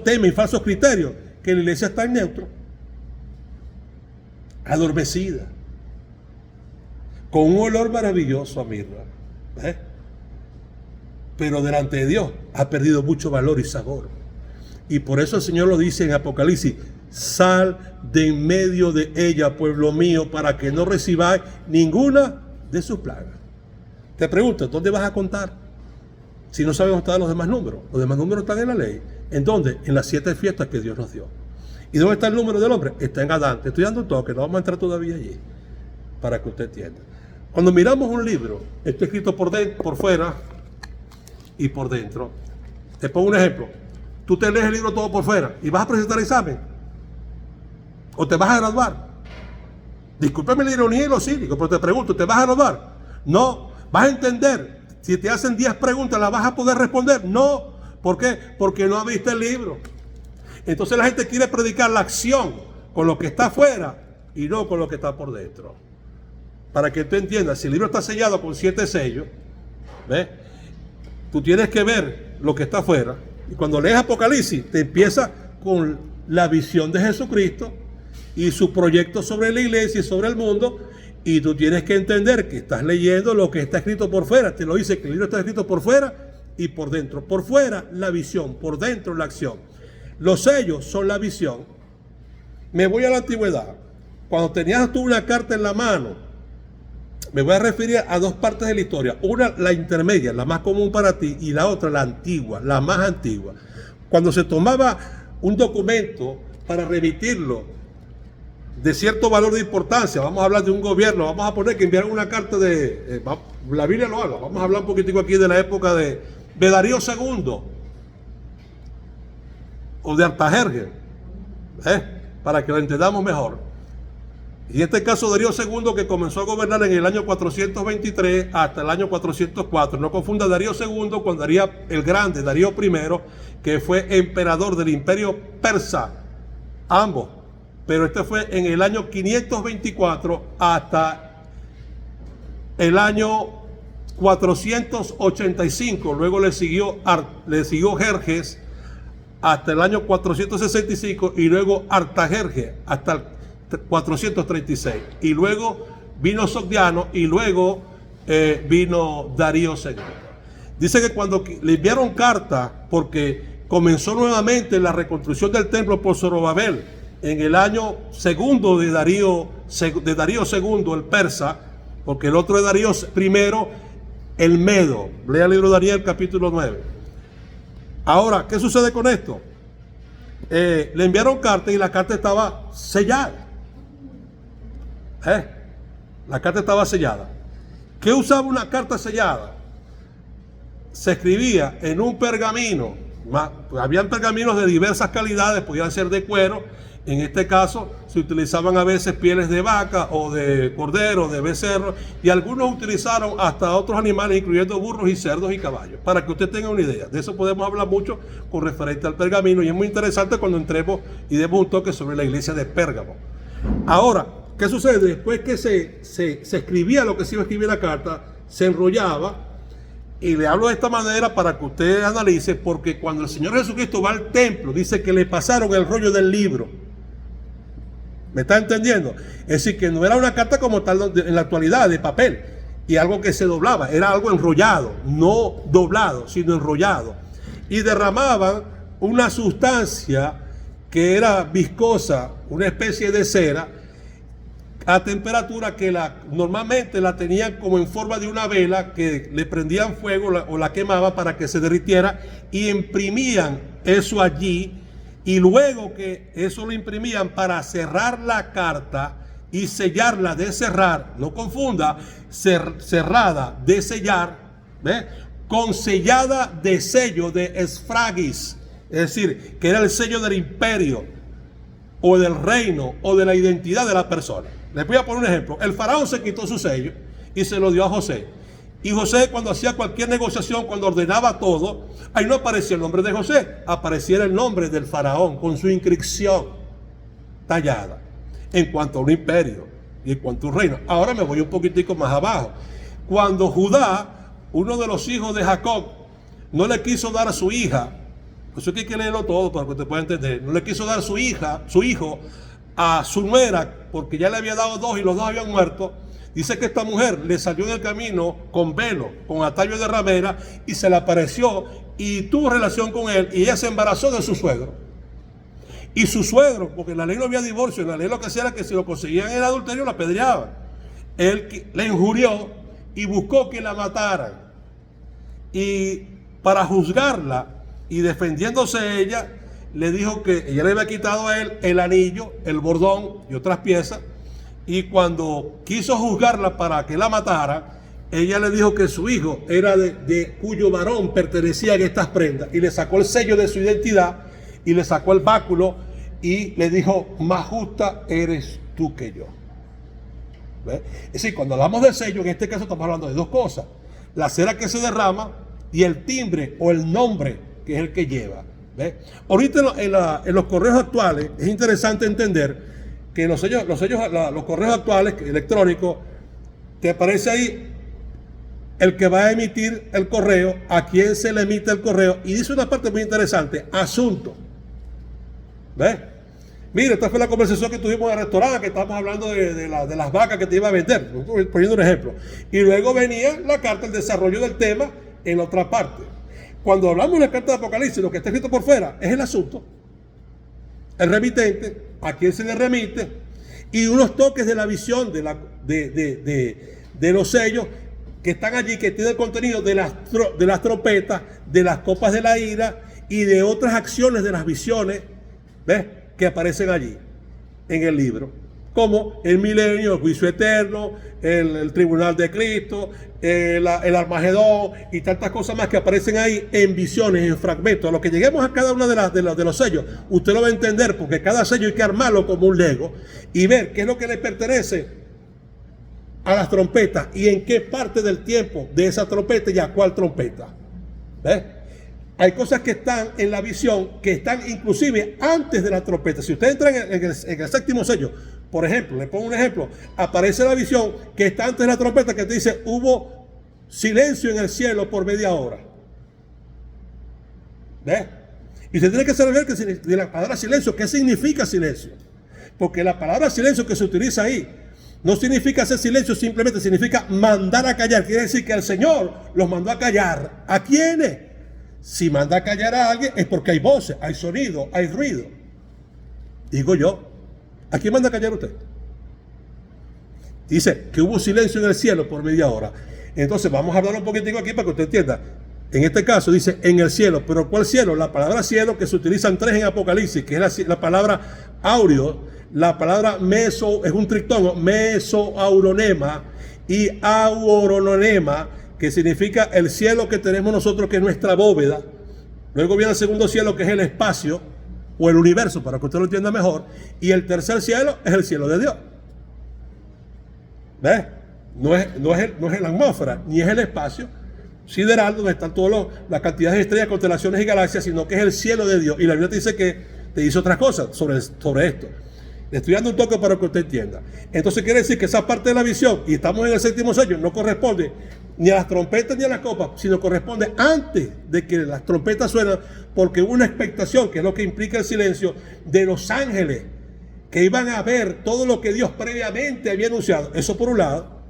temas y falsos criterios, que la iglesia está en neutro, adormecida, con un olor maravilloso a mirra. pero delante de Dios ha perdido mucho valor y sabor. Y por eso el Señor lo dice en Apocalipsis: sal de en medio de ella, pueblo mío, para que no recibáis ninguna de sus plagas. Te pregunto, ¿dónde vas a contar? Si no sabemos dónde están los demás números. Los demás números están en la ley. ¿En dónde? En las 7 fiestas que Dios nos dio. ¿Y dónde está el número del hombre? Está en Adán. Te estoy dando un toque, no vamos a entrar todavía allí, para que usted entienda. Cuando miramos un libro, está escrito por fuera y por dentro. Te pongo un ejemplo. Tú te lees el libro todo por fuera y vas a presentar examen. O te vas a graduar. Discúlpeme la ironía y lo cínico, pero te pregunto, ¿te vas a graduar? No. ¿Vas a entender? Si te hacen 10 preguntas, ¿las vas a poder responder? No. ¿Por qué? Porque no has visto el libro. Entonces la gente quiere predicar la acción con lo que está afuera y no con lo que está por dentro. Para que tú entiendas, si el libro está sellado con 7 sellos, ¿ves? Tú tienes que ver lo que está afuera. Y cuando lees Apocalipsis, te empieza con la visión de Jesucristo y su proyecto sobre la iglesia y sobre el mundo. Y tú tienes que entender que estás leyendo lo que está escrito por fuera. Te lo dice que el libro está escrito por fuera y por dentro. Por fuera la visión, por dentro la acción. Los sellos son la visión. Me voy a la antigüedad. Cuando tenías tú una carta en la mano, me voy a referir a 2 partes de la historia. Una, la intermedia, la más común para ti, y la otra, la antigua, la más antigua. Cuando se tomaba un documento para remitirlo de cierto valor de importancia, vamos a hablar de un gobierno, vamos a poner que enviaron una carta de, la Biblia lo habla, vamos a hablar un poquitico aquí de la época de Darío II, o de Artajerjes, para que lo entendamos mejor. Y en este caso Darío II, que comenzó a gobernar en el año 423 hasta el año 404. No confunda Darío II con Darío el Grande, Darío I, que fue emperador del imperio persa, ambos. Pero este fue en el año 524 hasta el año 485. Luego le siguió Jerjes hasta el año 465 y luego Artajerjes hasta el 436. Y luego vino Sogdiano y luego vino Darío II. Dice que cuando le enviaron carta, porque comenzó nuevamente la reconstrucción del templo por Zorobabel, en el año segundo de Darío II, el persa, porque el otro de Darío I, el medo. Lea el libro de Daniel, capítulo 9. Ahora, ¿qué sucede con esto? Le enviaron carta y la carta estaba sellada. La carta estaba sellada. ¿Qué usaba una carta sellada? Se escribía en un pergamino. Habían pergaminos de diversas calidades, podían ser de cuero. En este caso se utilizaban a veces pieles de vaca o de cordero, de becerro, y algunos utilizaron hasta otros animales, incluyendo burros y cerdos y caballos, para que usted tenga una idea. De eso podemos hablar mucho con referente al pergamino, y es muy interesante cuando entremos y demos un toque sobre la iglesia de Pérgamo. Ahora, ¿qué sucede? Después que se escribía lo que se iba a escribir en la carta, se enrollaba. Y le hablo de esta manera para que usted analice, porque cuando el Señor Jesucristo va al templo, dice que le pasaron el rollo del libro. ¿Me está entendiendo? Es decir, que no era una carta como tal en la actualidad, de papel, y algo que se doblaba, era algo enrollado, no doblado, sino enrollado. Y derramaban una sustancia que era viscosa, una especie de cera, a temperatura que normalmente la tenían como en forma de una vela, que le prendían fuego o la quemaban para que se derritiera, y imprimían eso allí. Y luego que eso lo imprimían para cerrar la carta y sellarla de cerrar, no confunda, cerrada de sellar, ¿ve? Con sellada de sello de esfragis, es decir, que era el sello del imperio o del reino o de la identidad de la persona. Les voy a poner un ejemplo. El faraón se quitó su sello y se lo dio a José. Y José, cuando hacía cualquier negociación, cuando ordenaba todo, ahí no aparecía el nombre de José, aparecía el nombre del faraón con su inscripción tallada en cuanto a un imperio y en cuanto a un reino. Ahora me voy un poquitico más abajo. Cuando Judá, uno de los hijos de Jacob, no le quiso dar a su hija, eso hay que leerlo todo para que usted pueda entender, no le quiso dar su hijo a su nuera, porque ya le había dado 2 y los 2 habían muerto. Dice que esta mujer le salió en el camino con velo, con atavío de ramera, y se le apareció y tuvo relación con él, y ella se embarazó de su suegro. Y su suegro, porque en la ley no había divorcio, en la ley lo que hacía era que si lo conseguían en el adulterio la apedreaban. Él la injurió y buscó que la mataran. Y para juzgarla y defendiéndose ella, le dijo que ella le había quitado a él el anillo, el bordón y otras piezas. Y cuando quiso juzgarla para que la matara, ella le dijo que su hijo era de cuyo varón pertenecían estas prendas. Y le sacó el sello de su identidad y le sacó el báculo y le dijo: más justa eres tú que yo. ¿Ve? Es decir, cuando hablamos de sello, en este caso estamos hablando de 2 cosas: la cera que se derrama y el timbre o el nombre que es el que lleva. ¿Ve? Ahorita en los correos actuales es interesante entender que los correos actuales electrónicos, te aparece ahí el que va a emitir el correo, a quién se le emite el correo, y dice una parte muy interesante: asunto. ¿Ves? Mire, esta fue la conversación que tuvimos en el restaurante, que estábamos hablando de las vacas que te iba a vender, poniendo un ejemplo. Y luego venía la carta, el desarrollo del tema en la otra parte. Cuando hablamos de la carta de Apocalipsis, lo que está escrito por fuera es el asunto, el remitente, a quién se le remite, y unos toques de la visión de los sellos que están allí, que tienen el contenido de las trompetas, de las copas de la ira y de otras acciones de las visiones, ¿ves?, que aparecen allí en el libro, como el milenio, el juicio eterno, el tribunal de Cristo, el Armagedón y tantas cosas más que aparecen ahí en visiones, en fragmentos. A lo que lleguemos a cada uno de los sellos, usted lo va a entender, porque cada sello hay que armarlo como un Lego y ver qué es lo que le pertenece a las trompetas y en qué parte del tiempo de esa trompeta y a cuál trompeta. ¿Ves? Hay cosas que están en la visión, que están inclusive antes de la trompeta. Si usted entra en el séptimo sello, por ejemplo, le pongo un ejemplo, aparece la visión que está antes de la trompeta, que te dice: hubo silencio en el cielo por media hora. ¿Ves? Y usted tiene que saber que de la palabra silencio, ¿qué significa silencio? Porque la palabra silencio que se utiliza ahí no significa hacer silencio, simplemente significa mandar a callar. Quiere decir que el Señor los mandó a callar. ¿A quiénes? Si manda a callar a alguien es porque hay voces, hay sonido, hay ruido. Digo yo, ¿a quién manda a callar usted? Dice que hubo silencio en el cielo por media hora. Entonces vamos a hablar un poquitico aquí para que usted entienda. En este caso dice en el cielo, pero ¿cuál cielo? La palabra cielo, que se utilizan 3 en Apocalipsis, que es la palabra áureo, la palabra meso, es un triptóno, mesoauronema, y auronema, que significa el cielo que tenemos nosotros, que es nuestra bóveda. Luego viene el segundo cielo, que es el espacio o el universo, para que usted lo entienda mejor. Y el tercer cielo es el cielo de Dios. ¿Ves? No es la atmósfera, ni es el espacio sideral donde están todas las cantidades de estrellas, constelaciones y galaxias, sino que es el cielo de Dios. Y la Biblia te dice que te dice otras cosas sobre esto. Le estoy dando un toque para que usted entienda. Entonces quiere decir que esa parte de la visión, y estamos en el séptimo sello, no corresponde ni a las trompetas ni a las copas, sino corresponde antes de que las trompetas suenan, porque hubo una expectación, que es lo que implica el silencio, de los ángeles, que iban a ver todo lo que Dios previamente había anunciado. Eso por un lado.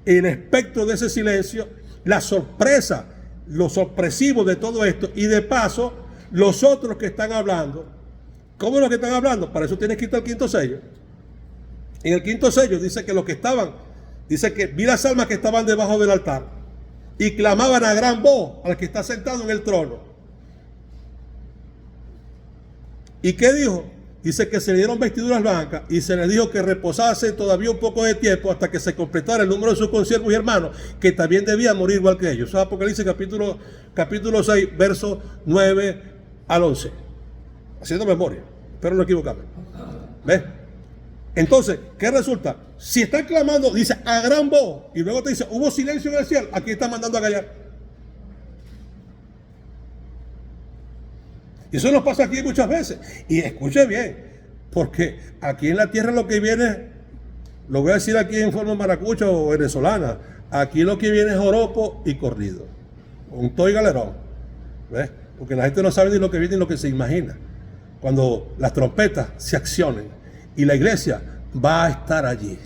El espectro de ese silencio, la sorpresa, lo sorpresivo de todo esto, y de paso, los otros que están hablando. ¿Cómo los que están hablando? Para eso tienes que ir al quinto sello. En el quinto sello dice que los que estaban, dice que vi las almas que estaban debajo del altar y clamaban a gran voz al que está sentado en el trono. ¿Y qué dijo? Dice que se le dieron vestiduras blancas y se les dijo que reposase todavía un poco de tiempo hasta que se completara el número de sus consiervos y hermanos, que también debían morir igual que ellos. Eso es Apocalipsis capítulo 6, versos 9 al 11. Haciendo memoria, pero no equivocarme. ¿Ves? Entonces, ¿qué resulta? Si están clamando, dice a gran voz, y luego te dice, hubo silencio en el cielo, aquí están mandando a callar. Y eso nos pasa aquí muchas veces. Y escuche bien, porque aquí en la tierra lo que viene, lo voy a decir aquí en forma maracucha o venezolana, aquí lo que viene es joropo y corrido. Un toy galerón. ¿Ves? Porque la gente no sabe ni lo que viene ni lo que se imagina. Cuando las trompetas se accionen y la iglesia va a estar allí.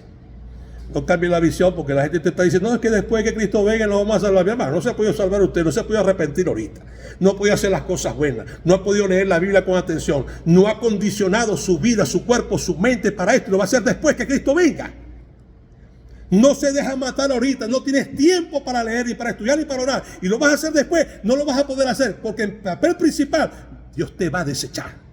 No cambie la visión porque la gente te está diciendo, no, es que después que Cristo venga no vamos a salvar. Mi hermano, no se ha podido salvar usted, no se ha podido arrepentir ahorita. No ha podido hacer las cosas buenas, no ha podido leer la Biblia con atención, no ha condicionado su vida, su cuerpo, su mente para esto. Lo va a hacer después que Cristo venga. No se deja matar ahorita, no tienes tiempo para leer, ni para estudiar, ni para orar. Y lo vas a hacer después, no lo vas a poder hacer porque en papel principal Dios te va a desechar.